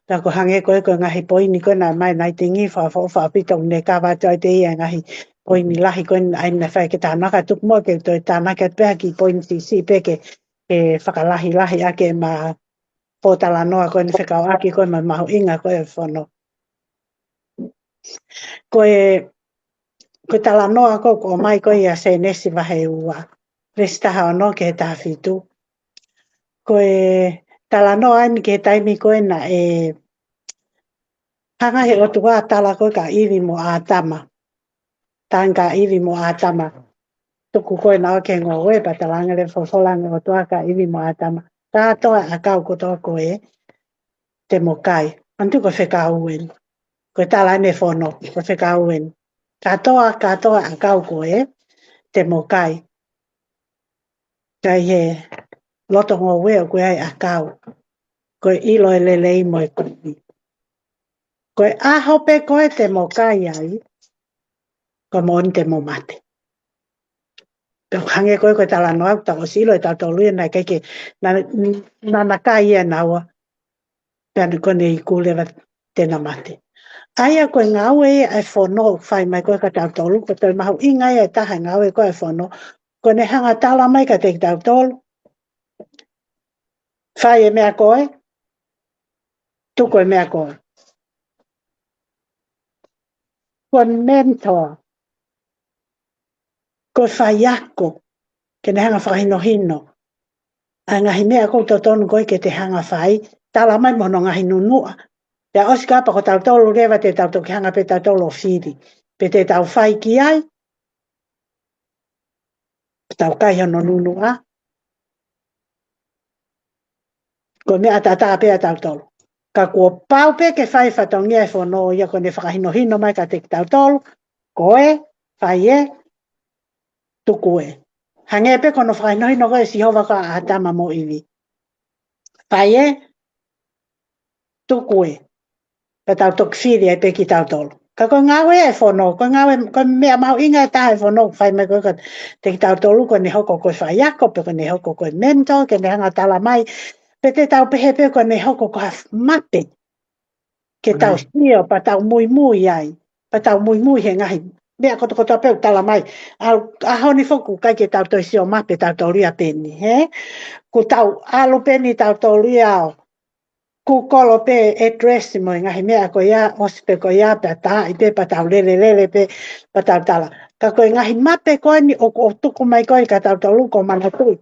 S2: Ta ko hange koe koe ngahi poini koe na mai nai te ngi wha apita une ka wātua i te ia ngahi poini lahi koe ai na whai ke tānaka tuk mo ke toi tānaka pēha ki poini si peke ke whakalahi lahi ake ma pōtala noa koe ni whekau aki koe ma mahu inga koe e whono. Koe tala noa ko mai koe ia se nesi wahe ua. Restaha o no ke he tāwhitu. Koe tala noa ani ke he taimi koe na e hanga he otu wā tala koe ka iri mo ātama. Tāng ka iri mo ātama. Tuku koe na o ke ngō oe pa talanga le whawholanga o tua ka iri mo ātama. Tā toa a kau ko toa koe te mo kai. Antu ko wheka uen. Koe tala ne whono ko wheka uen. Katoa a kau koe te mo kai. Kai he loto ngō weo koe ai a kau. Koe ilo e lelei mo e koe. Koe aho pe koe te mo kai ai. Koe mo te mo mate. Koe hange koe tala noa tako silo e tato luia nai keike na kai ia naua. Pēnu kone i kūlewa tēnā mate. Aia koe ngāwe ai whono whai mai koe ka tautolu. Koe toi mahu inga ia e taha ngāwe koe ai whono. Koe ne hanga tala mai ka te tautolu. Whai e mea koe. Tuko e mea koe. Koe mentor. Koe whai ako. Ke ne hanga whakahino hino. A ngahi mea koe totonu koe ke te hanga whai. Tala mai mono ngahi nunua. Te osi kapa ko tautolu rewa te tauto ki hanga pe tautolu o whiri. Pe te tau whai ki ai. Tau kai hono nunua. Koe mea tata pea tautolu. Ka kua pau pe ke whai whatongia e whono ia koe ne whakahino hino mai ka te tautolu. Koe, whai e, tuku e. Hange pe kono whakahino hino koe si hova ka atama mo iwi. Whai e, tuku e. Ka tautok whiri e pe ki tautolu. Ka koe ngawe e whono, koe ngawe, koe mea mau inga e taha e whono, whai mai koe te ki tautolu koe ne hoko koe whai ako, pe koe ne hoko koe mentor, ke ne hanga tala mai. Pe te tau pehe pe koe ne hoko koe mate. Ke tau sio, pa tau mui mui ai. Pa tau mui mui he ngahi. Mea koto peu tala mai. A honi foku kai ke tau toi sio mape tau toria peni. He? Ku tau alu peni tau toria au. Ku kolo pe address mo ngahi mea ko ia ospe ko ia pe ta i pe pa tau lele pe pa tau tala. Ka koe ngahi mape koe ni o tuku mai koe ka tau tolu ko mana tui.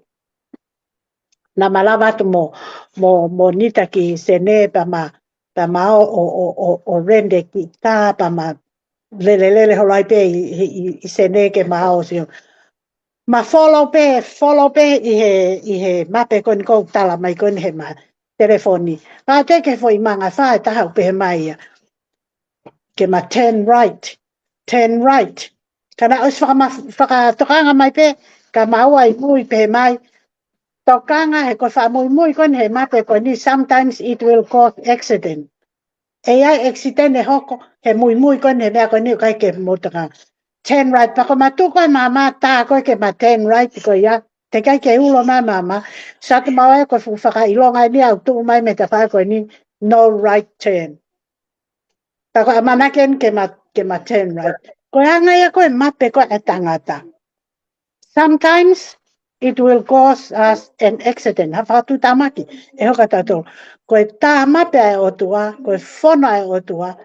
S2: Na malawa tu mo nita ki sene pa ma o rende ki ta pa ma lele holai pe i sene ke ma o sio. Ma follow pe i he mape koe ni kou tala mai koe ni he ma telefoni. Pa te ke foi manga fa ta ha pe mai ke ma turn right. Kana os whaka tokanga mai pe ka maua I mui pe mai. Tokanga he ko wha mui kon he mate ko ni sometimes it will cause accident. E ai accident he hoko he mui kon he mea ko ni kai ke motaka. Turn right pa ko matu ko mama ta ko ke ma turn right ko ya te kai ke ulo mai mama sa te maua ko whaka ilonga ni au tu mai me te wha ko ni no right turn. Ta ko amana ken ke ma turn right. Ko anga ia ko mape ko e tangata. Sometimes it will cause us an accident. Ha tu tamaki. E hoka tato. Ko e tā mape ai o tua, ko e whona ai o tua,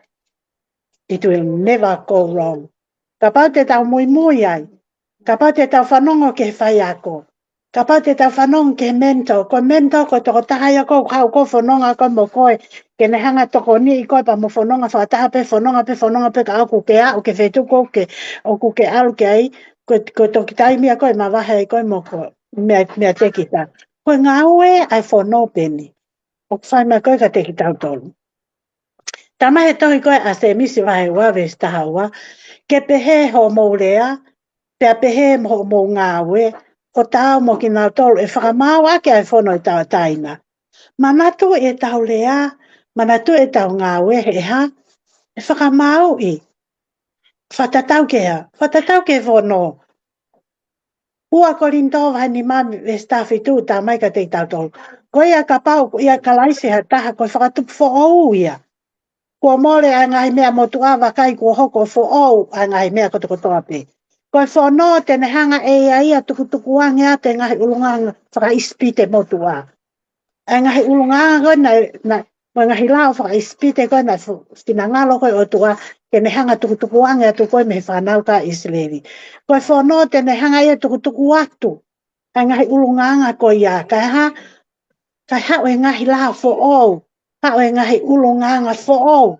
S2: it will never go wrong. Ka pau te tau mui ai. Ka pau te tau whanongo ke whai ako. Ka pau te tau whanongo ke mento. Ko mento ko toko tahai ako kau ko whanonga ko mo koe. Ke ne hanga toko ni I koe pa mo whanonga whataha pe whanonga pe ka aku ke a o ke whetuko ke o ku ke alu ke ai. Ko toki tai mia koe ma wahe koe mo ko mea teki ta. Ko ngā ue ai whono peni. O whai mea koe ka teki tau tolu. Tama he tohi koe a se misi wahe wawe staha ua. Ke pehe ho mourea, pea pehe ho mou ngā ue, o tau mo ki ngā tolu e whakamau ake ai whono I tau taina. Manatu e tau lea, manatu e tau ngā ue he ha, e whakamau I. Whatatau ke whono. Ua korinto vai ni mami e stafi tu ta mai ka te tau tolu. Ko ia ka pau, ia ka laisi ha taha ko whakatupu fo ou ia. Ko mole a ngai mea motu awa kai ko hoko fo ou a ngai mea ko toko toa pe. Ko whono tene hanga e ia ia tuku angia te ngahi ulunganga whaka ispite motu a. A ngahi ulunganga koe na ngahi lao whaka ispite koe na whinangalo koe o tua tene hanga tuku angia tu koe me whanau ka Israeli. Ko whono tene hanga ia tuku atu. A ngahi ulunganga koe ia. Kai ha o ngahi lao fo ou. Ha o ngahi ulunganga fo ou.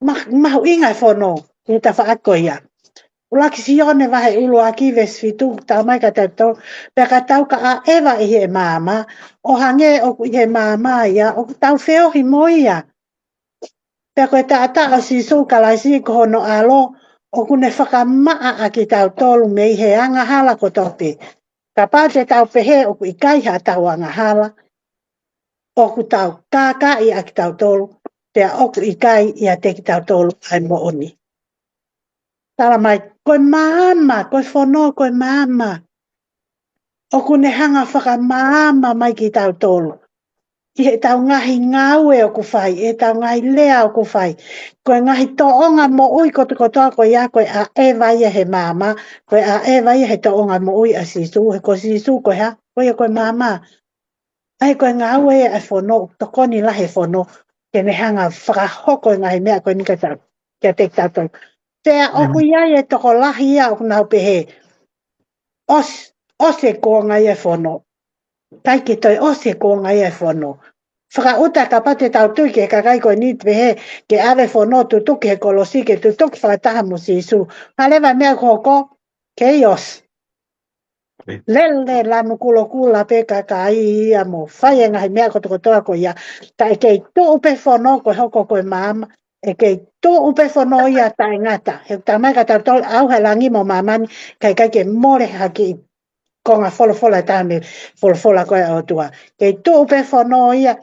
S2: Mahu inga whono. Ni ta whaako ia. Ulaki si one wahe ulu a kiwes fitu tau mai ka tau. Pea ka tau ka a ewa I he mama. O hange o I he mama ia. O tau whiohi mo ia. Pea koe ta ata o si su kalaisi ko hono alo. O kune whakamaa a ki tau tolu me I he anga hala ko tope. Ka pā te tau pehe o ku I kai ha tau anga hala. O ku tau kāka I a ki tau tolu. Pea o ku I kai I a te ki tau tolu ai mo oni. Tara mai, koe mama, koe whono, koe mama. O kune hanga whaka mama mai ki tau tolu. I he tau ngahi ngāue o ku whai, e tau ngahi lea o ku whai. Koe ngahi toonga mo ui ko te kotoa koe ia koe a e vai he mama, koe a e vai he toonga mo ui a sisu, he ko sisu koe ha, koe koe mama. Ai koe ngāue e whono, tokoni la he whono, ke ne hanga whakahoko ngahi mea koe nika tau, kia te tau tolu. Pea oku ia e toko lahi ia o nau pehe. Ose ko ngai e whono. Tai ke toi ose ko ngai e whono. Whaka uta ka pate tau tui ke kakai koe ni pehe ke awe whono tutuki he kolosi ke tutuki whakataha mo sisu. Halewa mea koko chaos. Lele lanu kulo kula pe kakai ia mo. Whai e ngai mea kotokotoa ko ia. Ta e kei tu upe whono ko hoko koe mama. E kei tō upe whono ia tae ngata. He tamai ka tau tolu au halangi mo mamani kai kai ke more haki ko ngā wholofola tāme wholofola koe o tua. Kei tō upe whono ia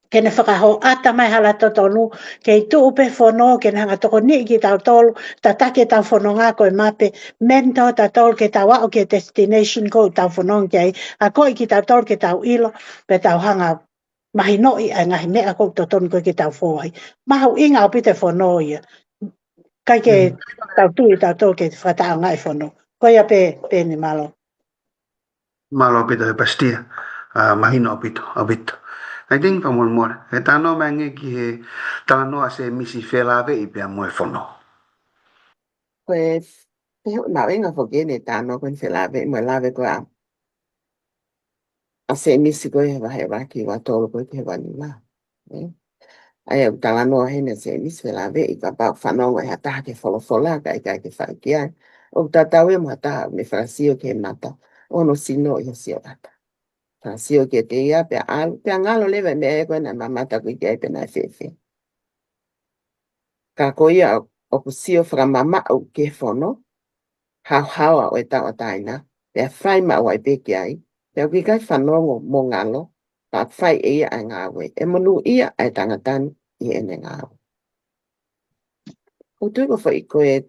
S2: ke ne whakaho ata mai hala totonu. Kei tō upe whono ke ne hanga toko ni ki tau tolu ta take tau whono ngā koe mape mento ta tolu ke tau wao ke destination ko tau whono kei. A koe ki tau tolu ke tau ilo pe tau hanga mahi noi a ngahi mea kou totonu koe ki tau whoi. Mahu inga o pite whono ia. Kai ke tau tui tau tō ke whatao ngai whono. Koe a pe ni malo.
S1: Malo pito e pastia. Mahino o pito. I think pa mo. E tano mange ki he tano a se misi whelave I pia mo e whono.
S3: Koe nau inga whokene tāno koe whelave mo lave koe a se misi koe he wahe waki wa tōru koe te wani la. Ai au talanoa hene se misi whelave I ka pau whanonga e hataha ke wholofola kai kai ke whakia. O tatau e mo hataha me whasio ke mata. Ono sino I hasio rata. Sio ke te ia pe ngalo leva me e koe na mamata kui ke pe na fefe. Ka ko ia o ku sio fra mama o ke fono, hau o e tau taina, pe whai ma o e peke ai, pe kui kai whanongo mo ngalo, pa whai e ia ai ngawe, e monu ia ai tangatani i ene ngawe. O tui ko whai koe,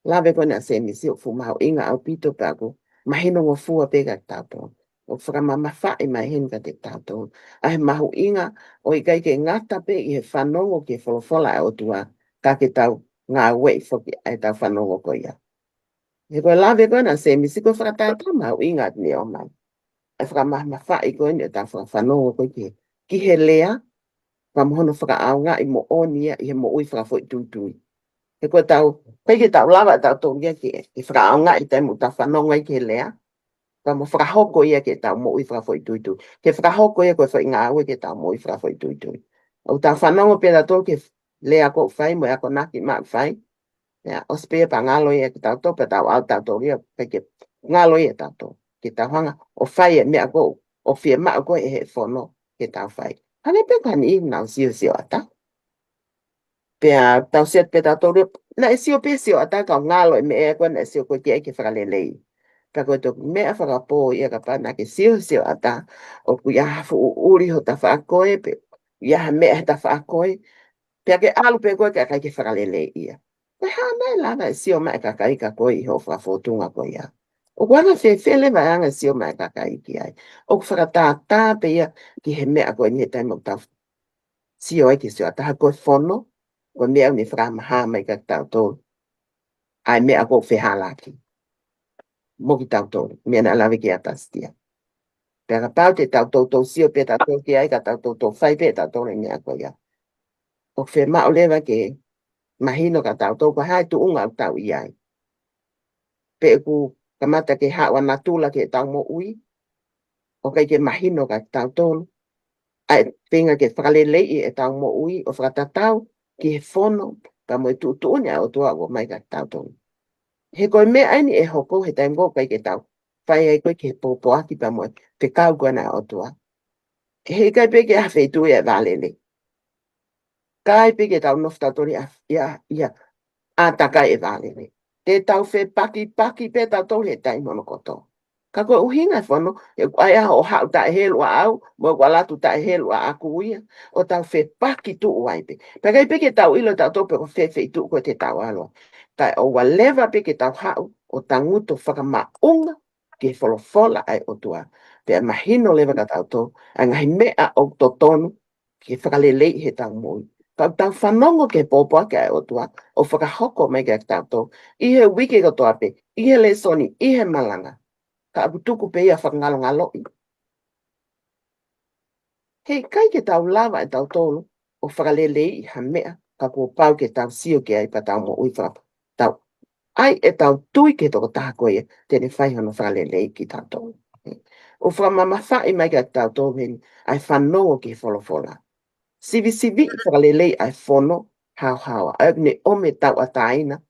S3: lawe koe na se misi o fumau inga au pito paku, mahino ngo fua peka tato. O whakamama whae mai hen ka te tato. Ai mahu inga o i kai ke ngata pe i he whanongo ke wholofola e o tua, ka ke tau ngā wei whoki ai tau whanongo ko ia. He koe lawe koe na se misi koe whakatata mahu inga ni o mai. Ai whakamama whae koe ni o tau whanongo koe ki he lea, whamohono whakaau ngā i mo onia i he mo ui whakafoi tūtui. He koe tau, koe ke tau lawa tau tōngia ki e whakaau ngā i taimu tau whanongo i ke lea, ka mo whakahoko ia ke tau mo ui whakafoi tūtui. Ke whakahoko ia koe whai ngā ue ke tau mo ui whakafoi tūtui. O tau whanongo pēra tō ke lea ko whai mo ea ko naki maa whai. O spea pa ngalo ia ke tau tō, pa tau au tau tō ria, pa ke ngalo ia tau tō. Ke tau hanga, o whai e mea ko, o whia maa ko e he whono ke tau whai. Hane pe kani i nau sio ata. Pea tau siat pe tau tō ria, na e sio pe sio ata kau ngalo e mea koe na e sio koe kia ke whakalelei. Ka koe tō mea whakapō ia ka pana ke sio ata o ku iaha fu uri ho ta whaakoe pe iaha mea ta whaakoe pea ke alu pe koe ka kai ke whakalele ia. Pe hana e lana e sio mai ka kai ka koe i ho whakafōtunga koe ia. O kuana whewhele vai anga sio mai ka kai ki ai. O ku whakatātā pe ia ki he mea koe ni he taimau tau sio ai ki sio ata ha koe whono koe mea ni whakamaha mai ka tau tō ai mea koe whehalaki. Mo ki tau tō, mea na lawe ki atas tia. Pea ka pau te tau tō sio pe tau tō ki ai ka tau tō whai pe tau tō mea koe ia. O whe mao lewa ke mahino ka tau tō ko hai tu unga au tau i ai. Pe ku kamata ke hawa natula ke tau mo ui. O kai ke mahino ka tau tō. Ai penga ke whakalelei e tau mo ui. O whakatatau ki he whono ka mo e tu unia o tua o mai ka tau tō. He koe mea aini e hoko he taimgo kai ke tau. Whai ai koe ke pōpō aki pa mo te kau koe na o tua. He kai pe ke hawhi tu e valele. Kai pe ke tau nofta tori ia a takai e valele. Te tau whe paki pe tau tau he taimono koto. Ka koe uhinga whono, e ai aha o hau ta e helu a au, mo kua latu ta e helu a aku uia, o tau whe paki tu uai pe. Pe kai pe ke tau ilo tau tope ko whe tu koe te tau aloa. Tai o walewa pe ke tau hau, o tanguto whakamaunga, ke wholofola ai o tua. Pea mahino lewa ka tau tō, a ngahi mea o tō tonu, ke whakalelei he tau moi. Kau tau whanongo ke pōpua ke ai o tua, o whakahoko mai ke tau tō. I he wiki ka toa pe, i he lesoni, i he malanga. Ka aputuku pe ia whakangalo ngaloi. Hei kai ke tau lawa e tau tōnu, o whakalelei i ha mea, ka kua pau ke tau sio ke ai pa tau mo ui whaka. Tau ai e tau tui ke toko taha koe ia, tene whaihono whakalelei ki tau tōnu. O whamama whai mai ke tau tōnu, ai whanongo ke wholofola. Sivi whakalelei ai whono, hau, ai ne ome tau ataina,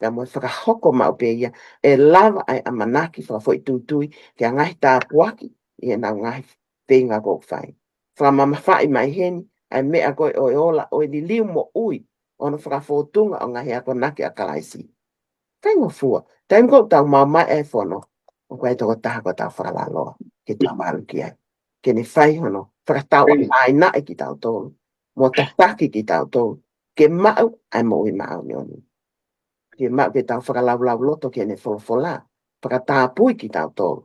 S3: ka mo whakahoko mau pe ia, e lava ai amanaki whakafoi tūtui, ke a ngahi tā puaki, i e nau ngahi whenga kō whai. Whamama whai mai heni, ai mea koe o e ola, o e li liu mo ui, ono whakafōtunga o ngahi ako naki a kalaisi. Whaingo fua, taim kō tau mau mai e whono, o koe toko taha ko tau whakalaloa, ke tau maru ki ai. Ke ne whai hono, whakatau ai nai ki tau tōnu, mo tataki ki tau tōnu, ke mau ai mo i mau ni oni. Ke mau ke tau whakalau loto ke ne wholofola, whakatapui ki tau tōnu.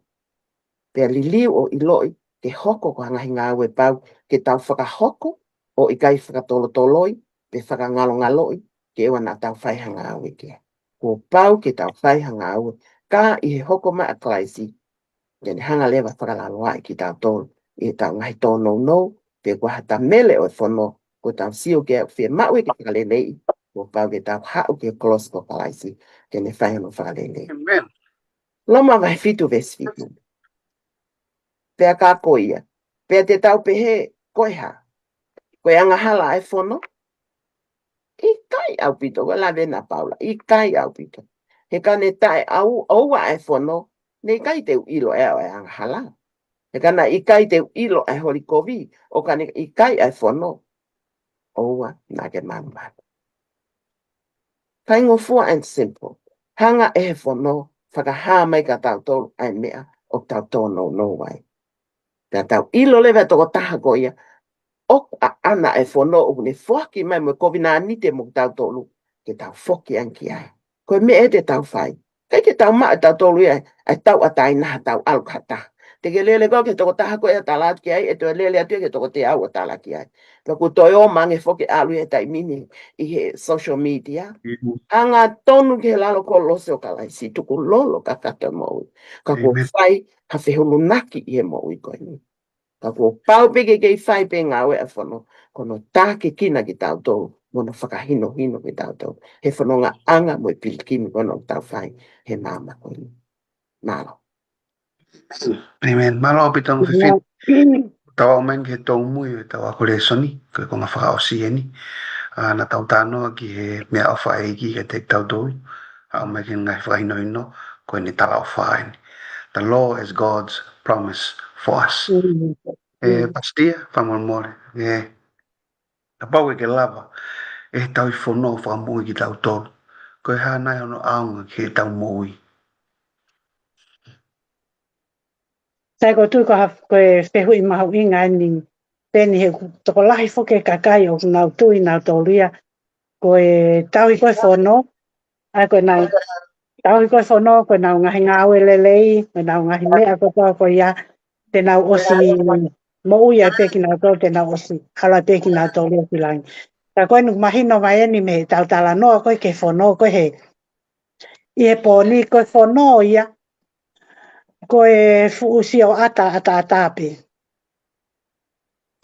S3: Pea li liu o iloi, ke hoko ko hangahi ngā ue pau, ke tau whakahoko, o i kai whakatolotoloi, pe whakangalongaloi, ke ewa nā tau whaiha ngā ue kia. Ko pau ke tau whaiha ngā ue, ka i he hoko mai a klaisi, ke ne hanga lewa whakalaloa ki tau tōnu, i tau ngahi tōno no, pe kua hata mele o e whono, ko tau sio ke au whia maue ke whakalelei, ko pau ke tau hau ke kolos ko kalaisi, ke ne whaihono whakalelei.
S1: Amen.
S3: Loma vai fitu ves fitu. Pea ka koia. Pea te tau pehe koiha. Koe anga hala e whono. I kai au pito, ko la vena Paula. I kai au pito. He ka ne tae au aua e whono, ne kai te ilo e au e anga hala. He kana I kai te ilo ai hori kovi, o kana I kai ai whono. Oua, nā ke mamā. Kaingofua and simple. Hanga e he whono, whakahā mai ka tau tolu ai mea o tau tōno no wai. Ka tau ilo lewe toko taha ko ia, o ana e whono o ne whaki mai mo kovi nā nite mo tau tolu, ke tau whoki anki ai. Koe me e te tau whai. Kei ke tau maa tau tolu ia, ai tau atai naha tau alukata. Te ke lele ko ke toko taha ko ia talat ki ai, e to lele atu ke toko te au o tala ki ai. Ka ku toi o mange whoki alu e tai mini I he social media. Anga tonu ke lalo ko lose o kalai si tuku lolo ka kata maui. Ka ko whai ha whihulu naki I he maui koe ni. Ka ko pau peke kei whai pe ngā wea whano, kono tā ke kina ki tau tō, mono whakahino hino ki tau tō. He whano ngā anga mo I pilikimi kono tau whai, he māma koe ni. Nālo.
S1: Amen. Malo pitong whiwhi. Tawa o men ke tō mui, tawa kore soni, koe konga whakaosi e ni. Na tau tānoa ki he mea o whae ki ke te tau tōi. O me ki ngai whakahino hino, koe ni tala o whae ni. The law is God's promise for us. Pastia, whamon more. Na pau e ke lava, e tau I whono whamui ki tau tōru. Koe hānai ono aunga ki he tau mui.
S2: Tai ko tui ko whehu I mahu inga ni peni he toko lahi whoke kakai o nau tui nau tōruia. Ko e tau I koe whono, ai koe nau tau I koe whono, koe nau ngahi ngāwe lelei, koe nau ngahi mea ko tau ko ia, te nau osi mo ui ai peki nau tōru, te nau osi hala peki nau tōru ki langi. Ta koe nuk mahino mai eni me tau tala noa koe ke whono, koe he I he pōni koe whono ia, koe fuusi o ata pe.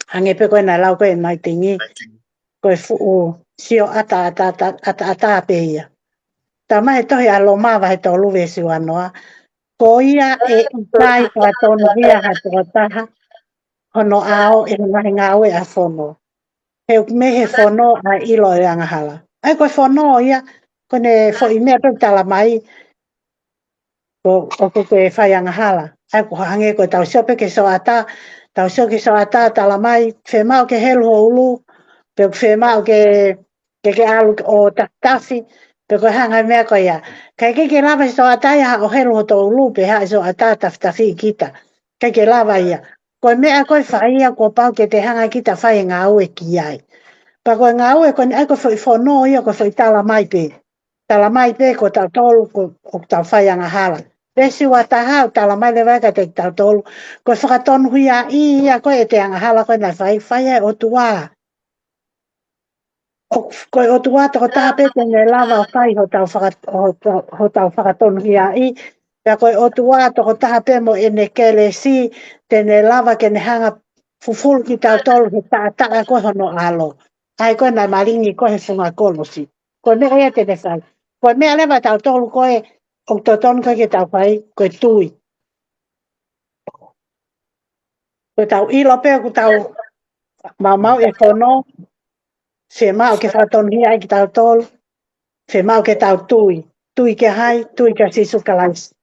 S2: Hange pe koe na lau koe mai tingi, koe fuusi o ata pe ia. Ta mai tohi alo mawa he tō luwe si wanoa. Ko ia e ikai pa tonu hia ha tō taha, hono ao e ngahi ngāwe a whono. He me he whono a ilo e angahala. Ai koe whono ia, koe ne fo I mea pe tala mai, ko koe whai angahala. Ai ko hange koe tau siope ke so ata, tau sio ke so ata tala mai, whemau ke helu ho ulu, pe whemau ke alu o tafi, pe koe hanga mea koe ia. Kai ke lava so ata ia o helu ho to ulu, pe ha so ata tafi kita. Kai ke lava ia. Koe mea koe whai ia ko pau ke te hanga kita whai ngā ue ki ai. Pa koe ngā ue koe ai koe whono ia koe whai tala mai pe. Tala mai pe ko tau tolu ko tau whai angahala. Pesi wa taha tala mai le waka te tau tolu. Koe whakatonu huia ia koe e te angahala koe nai whai ai o tua. Koe o tua toko taha pe te ne lava o whai ho tau whakatonu huia i. Pea koe o tua toko taha pe mo e ne kele si te ne lava ke ne hanga fufulu ki tau tolu he taa koe hono alo. Ai koe nai maringi koe he whunga kolosi. Koe mea ea te ne whai. Koe mea lewa tau tolu koe o totonu koe ke tau whai, koe tui. Koe tau ilo pe ko tau mau e whono, se mau ke whatonu hia ki tau tolu, se mau ke tau tui. Tui ke hai, tui ke sisu kalaisi.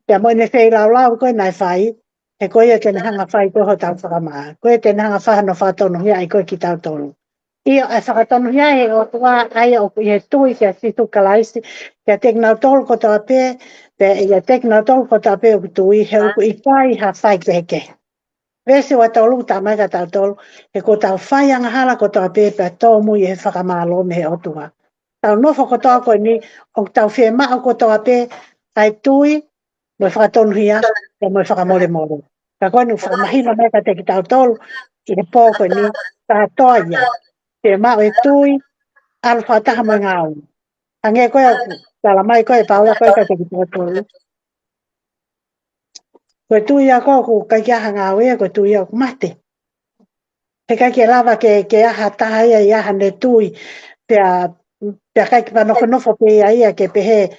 S2: Pea moi ne whei lau koe nai whai, he koe e tene hanga whai koe ho tau whakamaa. Koe tene hanga whahano whatonu hia koe ki tau tolu. Ia e whakatonu hia he o tua ai o he tui ke sisu kalaisi, ke teknau tolu ko tau pe, ia teknau tolu ko tau pe o tui, he uku I kai ha whai keke. Vesi wa tolu ta mai ka tau tolu, he ko tau whai angahala ko tau pe, pe tō mui he whakamalo me he o tua. Tau nofo ko tau koe ni, o tau whemao ko tau pe, ai tui, mo whakatonu hia, e mo whakamole mole. Ka koe nu whakamahina mai ka te ki tau tolu, I he pō koe ni, ta toa ia. Whemao e tui, alu whataha mo ngāu. Ange koe aku, tala mai koe paula koe ka te ki tau tolu. Koe tui a koe ku kai kia hanga wea, koe tui a ku mate. He kai kia lava ke aha taha ia I aha ne tui, pea kai ki nofo pe ia ke pehe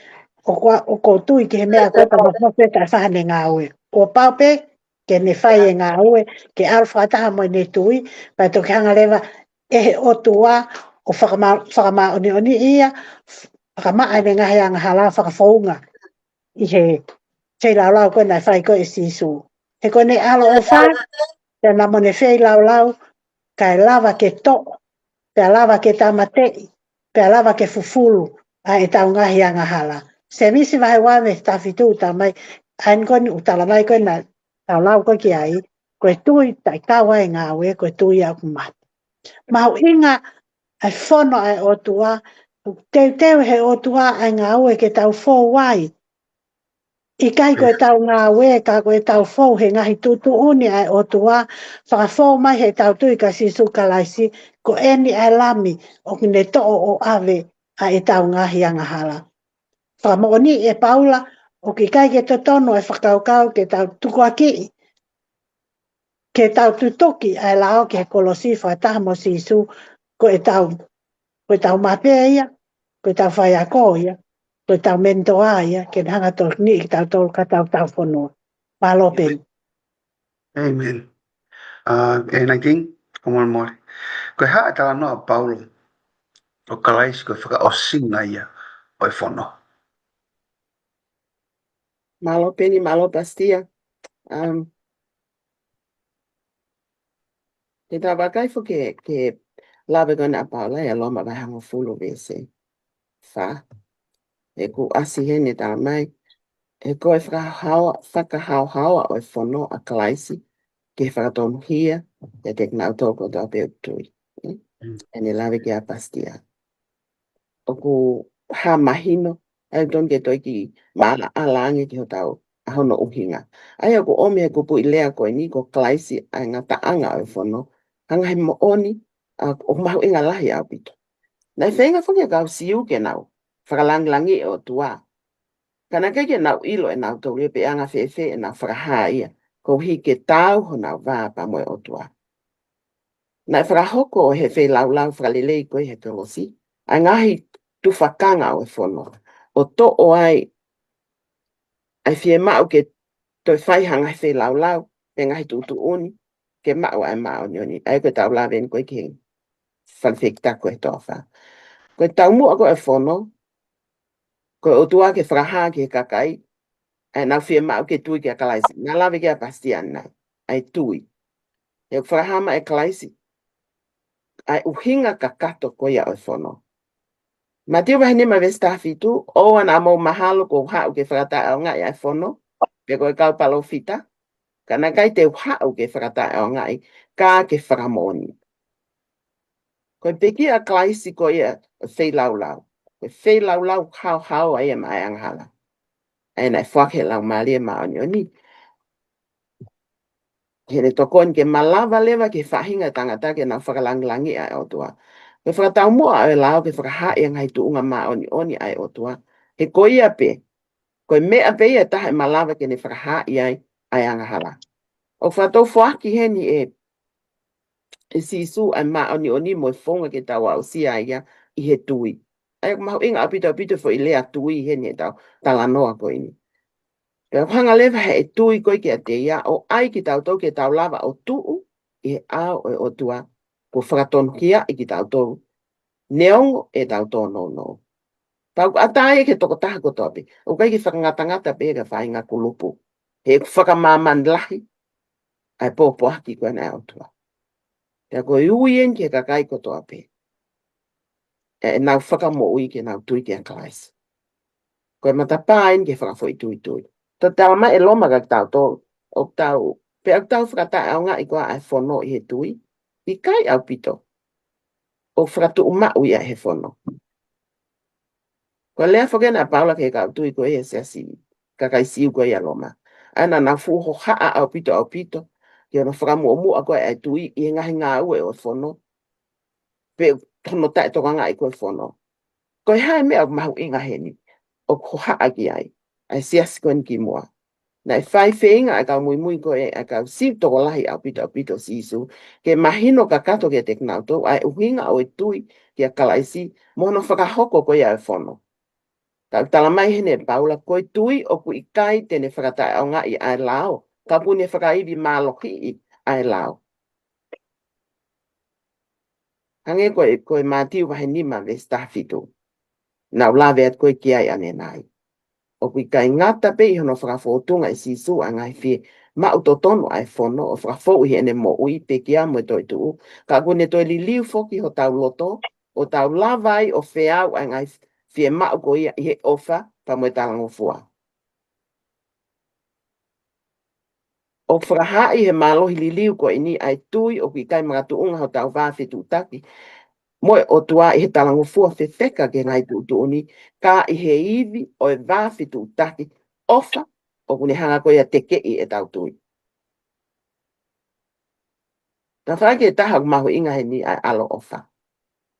S2: o ko tui ki he mea koe pa nofo pe ta whahane ngā ue. O pau pe, ke ne whai e ngā ue, ke alfa taha mo ne tui, pa to ke hanga lewa e o tua, o whakama oni ia, whakama aine ngahi anga hala whakafounga. I he, tei lau koe nai whai koe e sisu. He kone alo o wha, te na mone whei lau lau, kai lava ke to, pe lava ke tamatei, pe lava ke fufulu, a e tau ngahi anga hala. Se misi vahe wame tafitu ta mai, ain koni utala mai koe na tau lau koe ki ai, koe tui tai kawa e ngā we, koe tui au kumati. Mau inga ai whono ai o tua, teu he o tua ai ngā ue ke tau fō wai, I kai koe tau ngā we, ka koe tau fōu he ngahi tutu uni ai o tua, whakafōu mai he tau tui ka sisu kalaisi, ko eni ai lami o kine to'o o ave a e tau ngahi angahala. Whakamoni e paula o ki kai ke totono e whakaukau ke tau tukuaki, ke tau tutoki ai lao ke kolosi whataha mo sisu ko e tau mapea ia, ko e tau whaiako ia, ko tau mentoa ia, ke hanga tō ni ki tau tō ka tau whonua. Malo pen.
S1: Amen. E nai king, o mori. Koe haa e tala noa Paulo, o kalaisi koe whaka o singa ia, o e whono.
S3: Malo peni, malo pastia. Te tawa kai fo ke lawe kona Paula e loma vai hango fulu vese. Fa. E ku asi hene tā mai. E koe whakahau o e whono a kalaisi. Ke whakatonu hia. E te knau tōko tō peo tui. E ne lawe ki a pastia. O ku ha mahino. E ton ke toi ki maana alangi ki ho tau. Ahono uhinga. Ai o ku ome e kupu i lea koe ni ko kalaisi ai ngata anga o e whono. Hanga he mo oni. O mahu inga lahi au pito. Nai whenga whangia kau siu ke nau. Whakalangilangi o tua. Kana ke nau ilo e nau tau pe anga whewhe e nau whakahaa ia. Ko hi ke tau ho nau wāpa moe o tua. Nai whakahoko o he whē lau whakalelei koe he tolosi. Ai ngahi tu whakanga o e whono. O to o ai whie mau ke toi whaihanga he whē lau. Pe ngahi tu uni. Ke mau ai mau nioni. Ai koe tau lawen koe ki hengi. Whalwhekta koe tofa. Koe tau mua koe e whono. Koe o tua ke whakahaa ke kakai. Ai nau whia mau ke tui ke a kalaisi. Nā lawe ke a pastian nai. Ai tui. E whakahaa ma e kalaisi. Ai uhinga ka kato koe a o whono. Ma tiu wahi nima vesta fitu. O ana mau mahalo ko hau ke whakataa au ngai ai whono. Pe koe kau palo fita. Kana kai te hau ke whakataa au ngai. Ka ke whakamoni. Koe peki a kalaisi koe a whei lau. Koe whei lau hau ai e mai anghala. Ai nai whake lau malia maoni o ni. Here tokon ke malawa lewa ke whahinga tangata ke nau whakalangilangi ai o tua. Ke whakatau mua ai lau ke whakahai ngai tuunga maoni ai o tua. He koe ia pe. Koe mea pe ia taha malawa ke ne whakahai ai anghala. O whatou whaki heni e sisu ai maoni o ni mo whonga ke tau au sia ia i he tui. Ai mahu inga apito fo i lea tui heni e tau talanoa koe ni. Pea hanga lewa he e tui koe ki a te ia o ai ki tau tau ke tau lava o tuu i he ao e o tua ko whakatonu kia i ki tau tau neongo e tau tau no. Pau atai ke toko taha ko topi. O kai ki whakangata pe ka whainga kulupu. He whakamaman lahi ai pōpo haki koe na o tua. Pea ko uien ke kakai ko topi. E nau whakamoui ke nau tui ke a kalaisi. Koe matapain ke whakafoi tui. Ta tau mai e loma ka tau tō. O tau, pe au tau whakata au ngā i koa ai whono i he tui. I kai au pito. O whakatu umau i ai he whono. Koe lea whakena paula ke kau tui koe e se asi. Kakai siu koe i a loma. Ana nā fuho haa au pito. Ki ana whakamua koe ai tui i ngahi ngā ue o whono. Pe tono tae toka ngā i koe whono. Koe hae mea mahu inga heni. O ko haa ki ai. Ai siasi koe ni ki mua. Nai whai whenga a kau mui koe a kau siu toko lahi au pito sisu. Ke mahino ka kato ke te knauto ai uhinga o e tui ki a kalaisi mohono whakahoko koe a e whono. Kau tala mai hene paula koe tui o ku ikai tene whakatai au ngā i ai lao. Ka puni whakaiwi māloki i ai lao. Hange koe mātiu wahe nima ve staffitu. Nau lawe at koe ki ai ane nai. O kui kai ngata pe i hono whakafotunga i sisu a ngai whi Ma uto tonu ai fono o whakafou i ene mo ui pe kia mo toi tu. Ka kune toi li liu foki ho tau loto, o tau lavai o whiau ai ngai fie mau ko ia i he ofa pa mo talango fua. O whakahai he malohi li liu ko ini ai tui o ki kai mga tuunga ho tau whawhi tu taki. Moe o tua i he talango fua whewheka ke ngai tu tuuni, ka i he iwi o e whawhi tu taki ofa o kune hanga ko ia teke i e tau tui. Ta whake e taha mahu inga he ni ai alo ofa.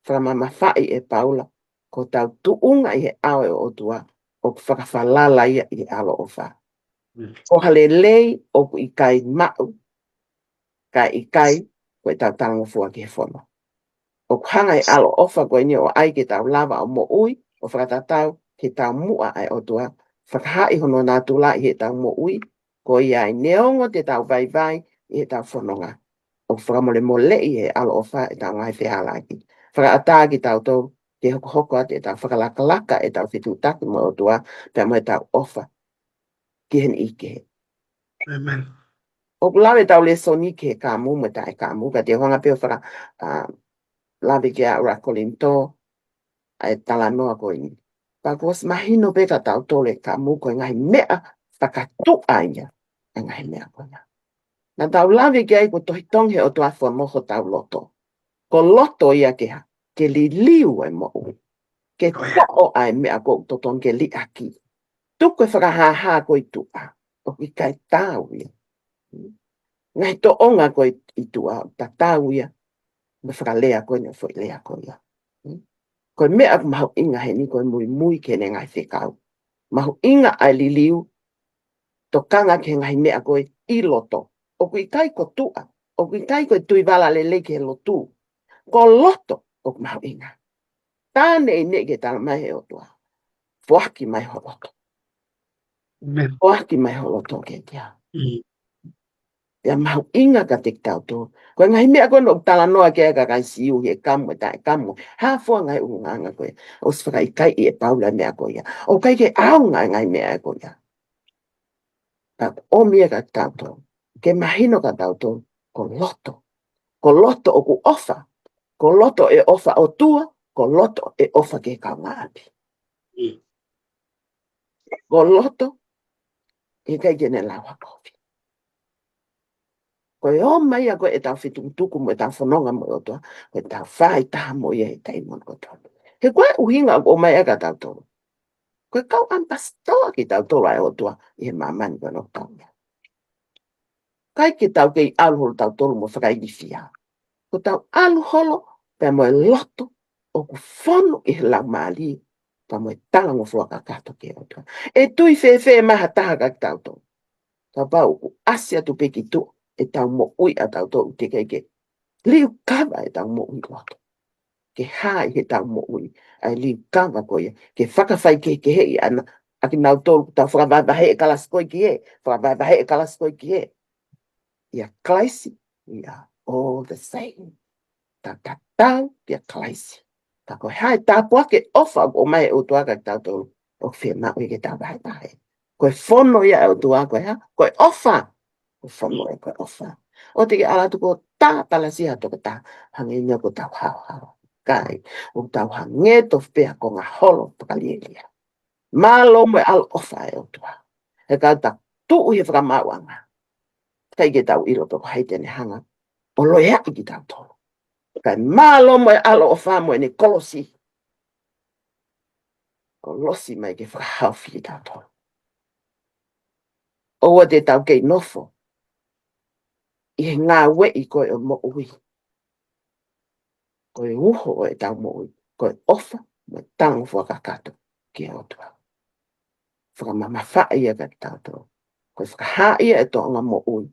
S3: Whamama whai e paula, ko tau tuunga i he awe o tua, o whakawhalala ia i alo ofa. Ko hale lei o ku i kai mau, ka i kai, ko e tau talango fua ki he whono. O hanga i alo ofa ko ni o ai ke tau lava o mo ui, o whakatatau ke tau mua ai o tua, whakahai hono nā tula i he tau mo ui, ko i ai neongo te tau vai vai i he tau whanonga. O whakamole mo lei e alo ofa e tau ngai whialaki. Whakaataki tau tau te hoko hoko ate e tau whakalakalaka e tau whitu taki mo o tua, pia mo e tau ofa ki hen ike.
S1: Amen.
S3: O lawe tau le soni ke kamu mo tae kamu, ka te honga peo whaka lawe ke a urakolinto ai tala noa ko ini. Pa kos mahino pe ka tau tole kamu ko ngai mea whakatu aia e ngai mea ko nga. Na tau lawe ke ai ko tohi tonghe o tua whonoho tau loto. Ko loto ia ke ha, ke li liu e mo ui. Ke tao ai mea ko toton ke li aki. Tuku e whakahaha ko i tua, o ki kai tau ia. Ngai to onga ko i tua, ta tau ia, me whakalea ko ia, fwoi lea ko ia. Ko mea ku mahu inga he ni ko mui mui ke ne ngai whekau. Mahu inga ai li liu, to kanga ke ngai mea ko i loto. O kui kai ko tua, o kui kai ko tui wala le leke lotu. Ko loto o mahu inga. Tāne i nege tala mai o tua. Fuaki mai ho loto.
S1: Amen.
S3: Fuaki mai ho loto ke tia. Ya mahu inga ka te tau tō. Koe ngai mea koe no tala noa ke ka kai siu he kamu e tae kamu. Ha fua ngai unganga koe. O sifaka i kai i e paula mea koe ia. O kai ke au ngai mea koe ia. O mea ka tau tō. Ke mahino ka tau tō. Ko loto. Ko loto o ku ofa. Ko loto e ofa o tua. Ko loto e ofa ke kau ngāpi. Ko loto e kai kene lawa kofi. Koe o mai a koe e tau whitukutuku mo e tau whanonga mo o toa. Koe tau whai taha mo ia he taimon ko toa. He koe uhinga o mai a ka tau tōru. Koe kau ampastoa ki tau tōru ai o toa. I he mamani koe no tau mea. Kai ki tau kei aluholo tau tōru mo whakai di fia. Ko tau aluholo pia mo e loto o ku whono i he lau maali. Pa mo e tala mo fua ka kato ke o toa. E tui whewhe maha taha ka tau tōru. Ka pau ku asia tu peki tu. E tau mo ui a tau tōru te keike. Liu kawa e tau mo ui loto. Ke hai he tau mo ui. Ai liu kawa koia. Ke whakawhai ke hei ana. Aki nau tōru tau whakawaiwahe e kalaskoi ki he. Whakawaiwahe e kalaskoi ki he. Ia klaisi. We are all the same. Ta tau ia klaisi. Ta koe hai tāpua ke ofa o mai o tuaka ki tau tōru. O whia mau i ke tau wahe. Koe whono ia o tuaka ha. Koe ofa. Koe whono e koe ofa. O te ke ala tuko tā palasiha toko tā. Hangi nio ko tau hao hao. Kai. O tau hange to whea ko ngā holo pakalielia. Malo mo e alo ofa e o tua. He kau ta tuu he whakamauanga. Kai ke tau ilo toko haitene hanga. O loe haki ki tau tolo. Kai malo mo e alo ofa mo e ne kolosi. Kolosi mai ke whakahauwhi ki tau tolo. O te tau kei nofo. I he ngā we i koe o mo ui. Koe uho o e tau mo ui. Koe ofa mo e tango whakakato ki o tua. Whakamama whae ia ka tau tolo. Koe whakahaia e toonga mo ui.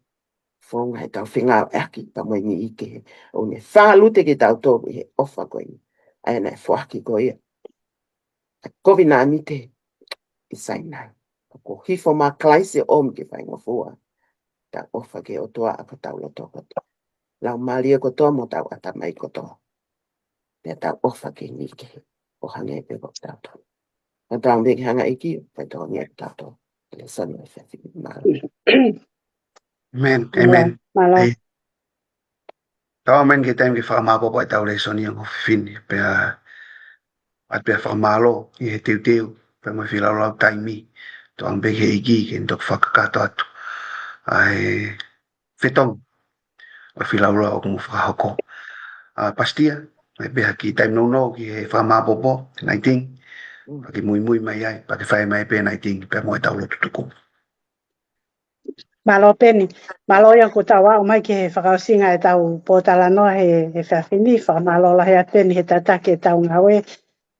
S3: Whonga e tau whingao aki pa mo ni ike. O ne whaalute ki tau tolo i he ofa koe ni. Aia nei whaki koe ia. A kovi nā nite i sainai. Ko hifo mā klaise o mi ke whainga fua. Ta ofa ke o toa a ko tau loto koto. Lau malia koto mo tau ata mai koto. Pea tau ofa ke ni ke. O hange e peko tau to. Na tau mbeki hanga iki. Pai tō ni e tau to. Le sanu e whewhi mā.
S1: Amen.
S2: Malo,
S1: Amen.
S2: malo.
S1: Ai. Tawa men ke time ke whakamapo po e tau le soni ang whini. Pea at pea whakamalo i he teu teu. Pea mo whilau lau taimi. To ang beke iki ke ntok whakakato atu. Ai whetong. O whilau lau kumu whakahoko. Pastia. Ai pea ki time no no ki he whakamapo po. 19. Paki mui mui mai ai. Paki whai mai pea 19. Pea mo e tau lo tutuku.
S2: Malo peni. Malo ia ko tawa o mai ke he whakausinga e tau pōtala noa he whawhini. Whamalo la he ateni he tatake e tau ngawe.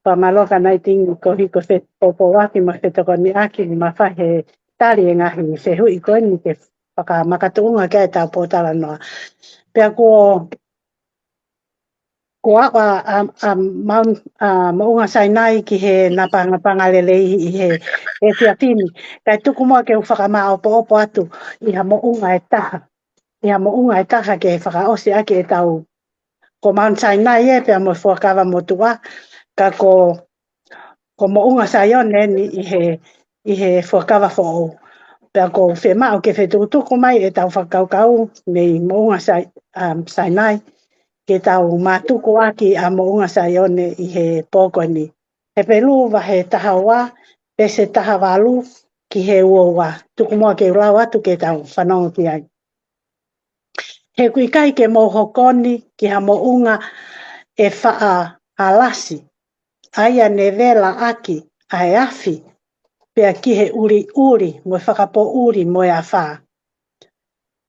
S2: Whamalo ka naiting ko hiko whet popo waki ma whetoko ni aki ni mawhai he tari e ngahi ni whehu i koe ni ke whakamakatunga kia e tau pōtala noa. Pea ko awa maunga Sainai ki he napanga lele i he whiawhini. Kai tuku mua ke whakama opo atu i ha mounga e taha. I ha mounga e taha ke whakaosi ake e tau. Ko Mount Sinai e pia mo whakawa motua. Ka ko mounga Saione ni i he whakawa whao. Pia ko whemao ke whetukutuku mai e tau whakaukau nei mounga Sinai. Ke tau mātuku aki a mounga Saione i he pōkoni. He pelu wa he taha wā, pese taha walu ki he ua wā. Tuku mua ke urau atu ke tau whanonga ki ai. He kuikai ke mohokoni ki ha mounga e whaa alasi. Aia ne vela aki a e afi. Pea ki he uri mo whakapo uri mo e a whaa.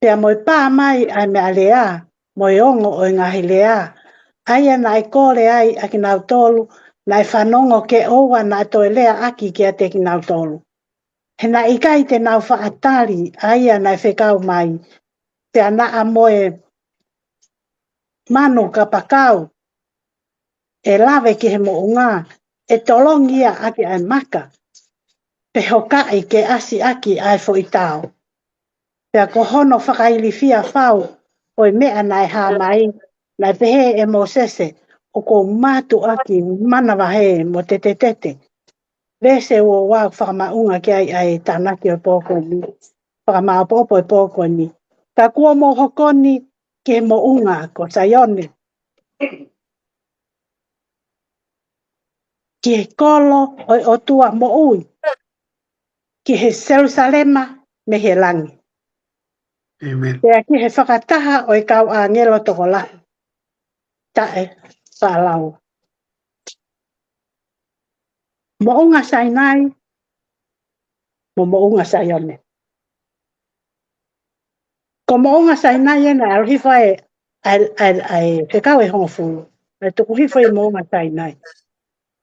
S2: Pea mo pā mai ai me a lea. Mo e ongo o ngahi lea. Aia na e kore ai a ki nau tolu, na e whanongo ke owa na to e lea aki ki a te ki nau tolu. He na ikai te nau whaatari, aia na e whekau mai, te ana a moe manu ka pakau, e lawe ki he mo unga, e tolongia aki ai maka, pe hokai ke asi aki ai fo i tau. Pea ko hono whakaili fia whau, o e mea na e hā mai, na e pehe e mo sese, o ko mātu aki manawa he mo te te tete. Vese o wā whakamaunga ki ai tānaki o pōkoni, whakamaapopo e pōkoni. Ka kua mo hokoni ke mo unga ko Saione. Ki he kolo o tua mo ui. Ki he Jerusalema me he langi.
S1: Amen.
S2: Pea ki he whakataha o e kau a ngelo toko lahi. Tae whalau. Mounga Sinai, mo mounga Saione. Ko mounga Sinai e na aruhifa ai kekau e hongo fulu. E tuku hifa i mounga Sinai.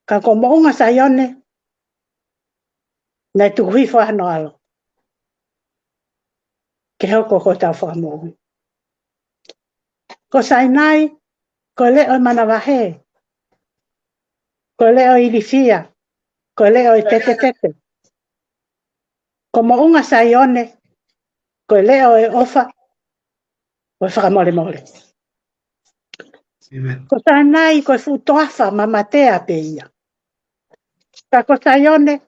S2: Ka ko mounga Saione, na tuku hifa ano alo. Ke hoko ko tau whakamohu. Ko Sinai, ko leo manawahe. Ko leo ilifia. Ko leo i tete tete. Ko mounga Saione, ko leo e ofa. Ko whakamole mole.
S1: Amen.
S2: Ko Sinai, ko futoafa mamatea pe ia. Ka ko Saione,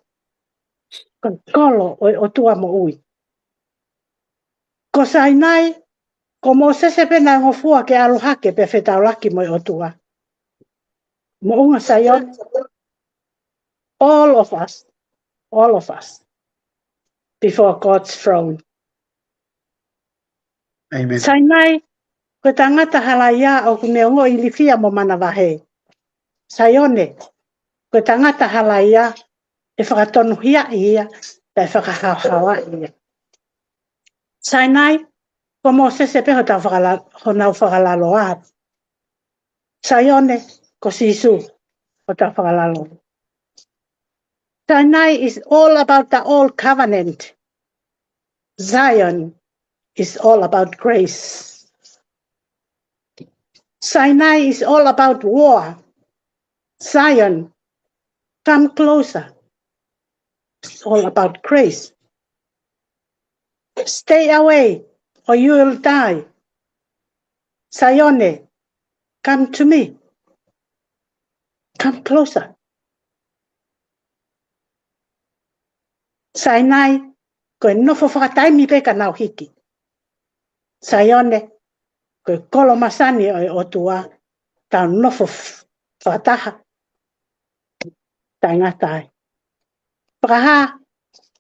S2: ko kolo o tua mo ui. Ko Sinai, ko mo sese pena ngofua ke alohake pe whetaulaki mo o tua. Mounga Saione, all of us, before God's throne.
S1: Amen.
S2: Sinai, ko tangata halaya o kuneongo ilifia mo manawahe. Saione, ko tangata halaya e whakatonuhia ia, e whakahauhawa ia. Sinai, ko mo sese pe honau whakalalo at. Saione, ko sisu, o tau whakalalo. Sinai is all about the old covenant. Zion is all about grace. Sinai is all about war. Zion, come closer. It's all about grace. Stay away or you will die. Saione, come to me. Come closer. Sinai, ko e nofo whakataimi pe ka nau hiki. Saione, koe kolo masani o tua, tau nofo whataha, tai ngatai. Praha,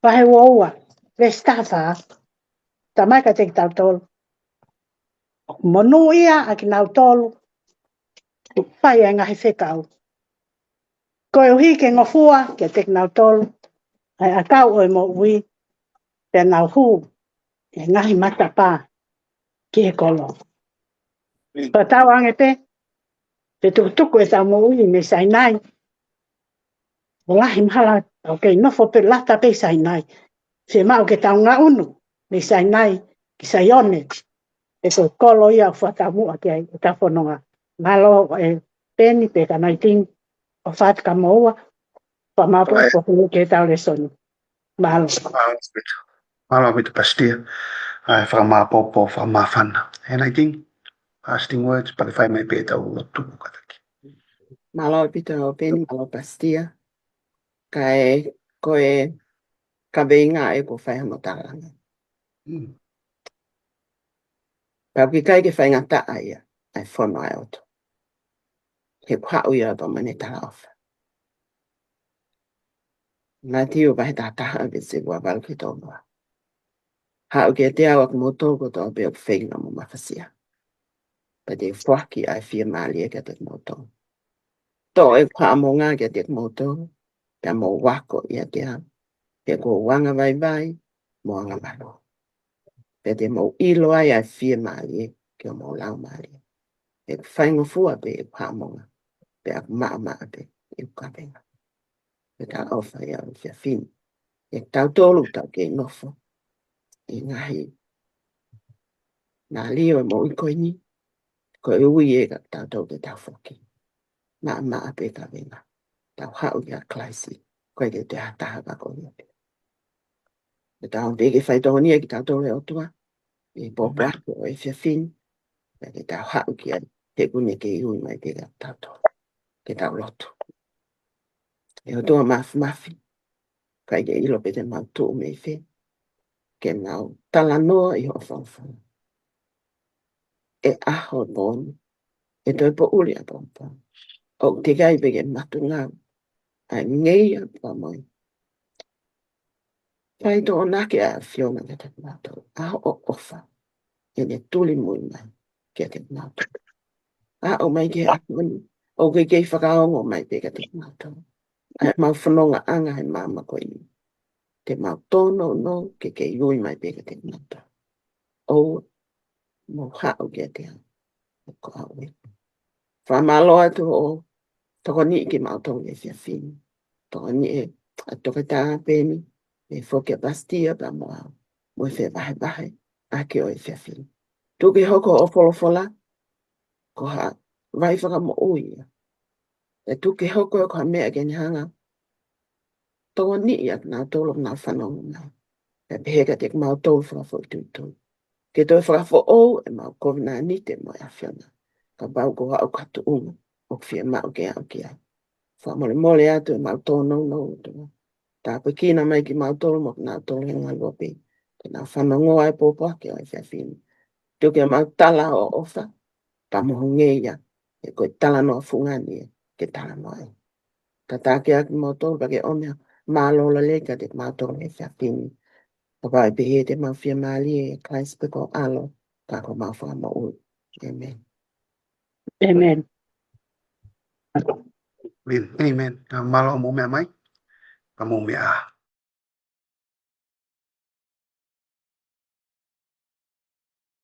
S2: pahe woua, vestafa, tamai ka teki tau tolu. Monu ia a ki nau tolu, pai e ngahi whekau. Koe uhi ke ngofua, ke teki nau tolu, ai a kau oi mo ui, pe nau hu, e ngahi matapa, ki e kolo. Pa tau ange pe tukutuku e tau mo ui me sainai, o lahi mahala, ok, nofo pe lata pe sainai. Se mau ke tau ngā unu, me sainai, ki saione, e ko kolo ia whatamu a kia e ta whanonga. Malo e peni pe ka naiting, o what ka moua, pa mapo po kunu ke tau le sonu. Malo.
S1: Malo mitu pastia. Ai whakamapopo, whakamawhana. And I think fasting words, pale whai mai pēta o lotu kataki.
S3: Malo pita o peni, malo pastia. Kai koe ka veinga e ko whai hano taranga. Pau ki kai ke whai ngata aia, ai whono ai oto. He pāu ia pa mane tala ofa. Nā tiu pahe tā taha ke se kua walu ki tōnua. Hau ke te awa kumo tōko tō pe o whainga mo mawhasia. Pa te whaki ai whia mālia ke te kumo tō. Tō e pā mo ngā ke te kumo tō, ka mo wako ia te hau. Pe ko wanga vai vai, mo anga wano. Pe te mo ilo ai ai whia mālia, ke o mo lau mālia. Pe whainga fua pe e pā mo ngā. Pe a maa maa pe e ukapenga. Pe tā ofa ia o whia whini. E tau tōlu tau ke nofo. I ngahi. Nā lio e mo i koe ni. Koe ui e ka tau tau te tau whoki. Maa maa pe ka venga. Tau hau ia klaisi. Koe ke te hataha ka koe ia pe. E tau peke whai tōni e ki tau tōre o tua. E pōpua o e whia whini. E ke tau hau ki a te kune ke i ui mai pe ka tau tōre. Ke tau lotu. E o tua mafi mafi. Kai ke ilo pe te mau tō me i whi. Ke nau tala noa i ho whawhau. E aho bonu. E toi po uri a pompa. O te kai peke matu ngau. Ai ngei a pa moi. Pai tō nake a whiona ke te mātou. Aho o ofa. E ne tuli mui mai. Ke te mātou. A o mai ke akoni. O ke kei whakaongo mai peke te mātou. Ai mau whanonga anga he māma koe ni. Te mau tōno no ke kei ui mai peke te mātou. O mo hao ke te hau. Ko hau e. Whamaloa tu o toko ni ki mātou e whia whini. Toko ni e a toka tā pēni. E whoke pastia pa mo au. Mo e whea bahe bahe. Ake o e whia whini. Tuki hoko o wholofola. Ko ha vai whaka mo uia. E tuki hoko o ka mea ke ni hanga. Toko ni i ak nā tolo nā whanonga nā. E peheka te mau tolo whakafo i tūtui. Ke toi whakafo o e mau kovina ni te mo e a whiona. Ka bau ko au katu unga. O whia mau ke au ki ai. Whamole mole atu e mau tōno no. Tā pe kina mai ki mau tolo mo nā tolo he ngā lopi. Ke nā whanongo ai pōpua ke ai whia whini. Tuki mau tala o ofa. Pa moho ngeia. E koe tala no fungani e. Ke tala no ai. Ka tāke aki mau tolo pa ke omea. Mālola leka te mau tolo e whia whini. Ka pai pehe te mau whia māli e klaisi pe ko alo. Ka ko mau whaka mau ui. Amen.
S2: Amen.
S1: Amen. Malo mo mea mai. Ka mo mea.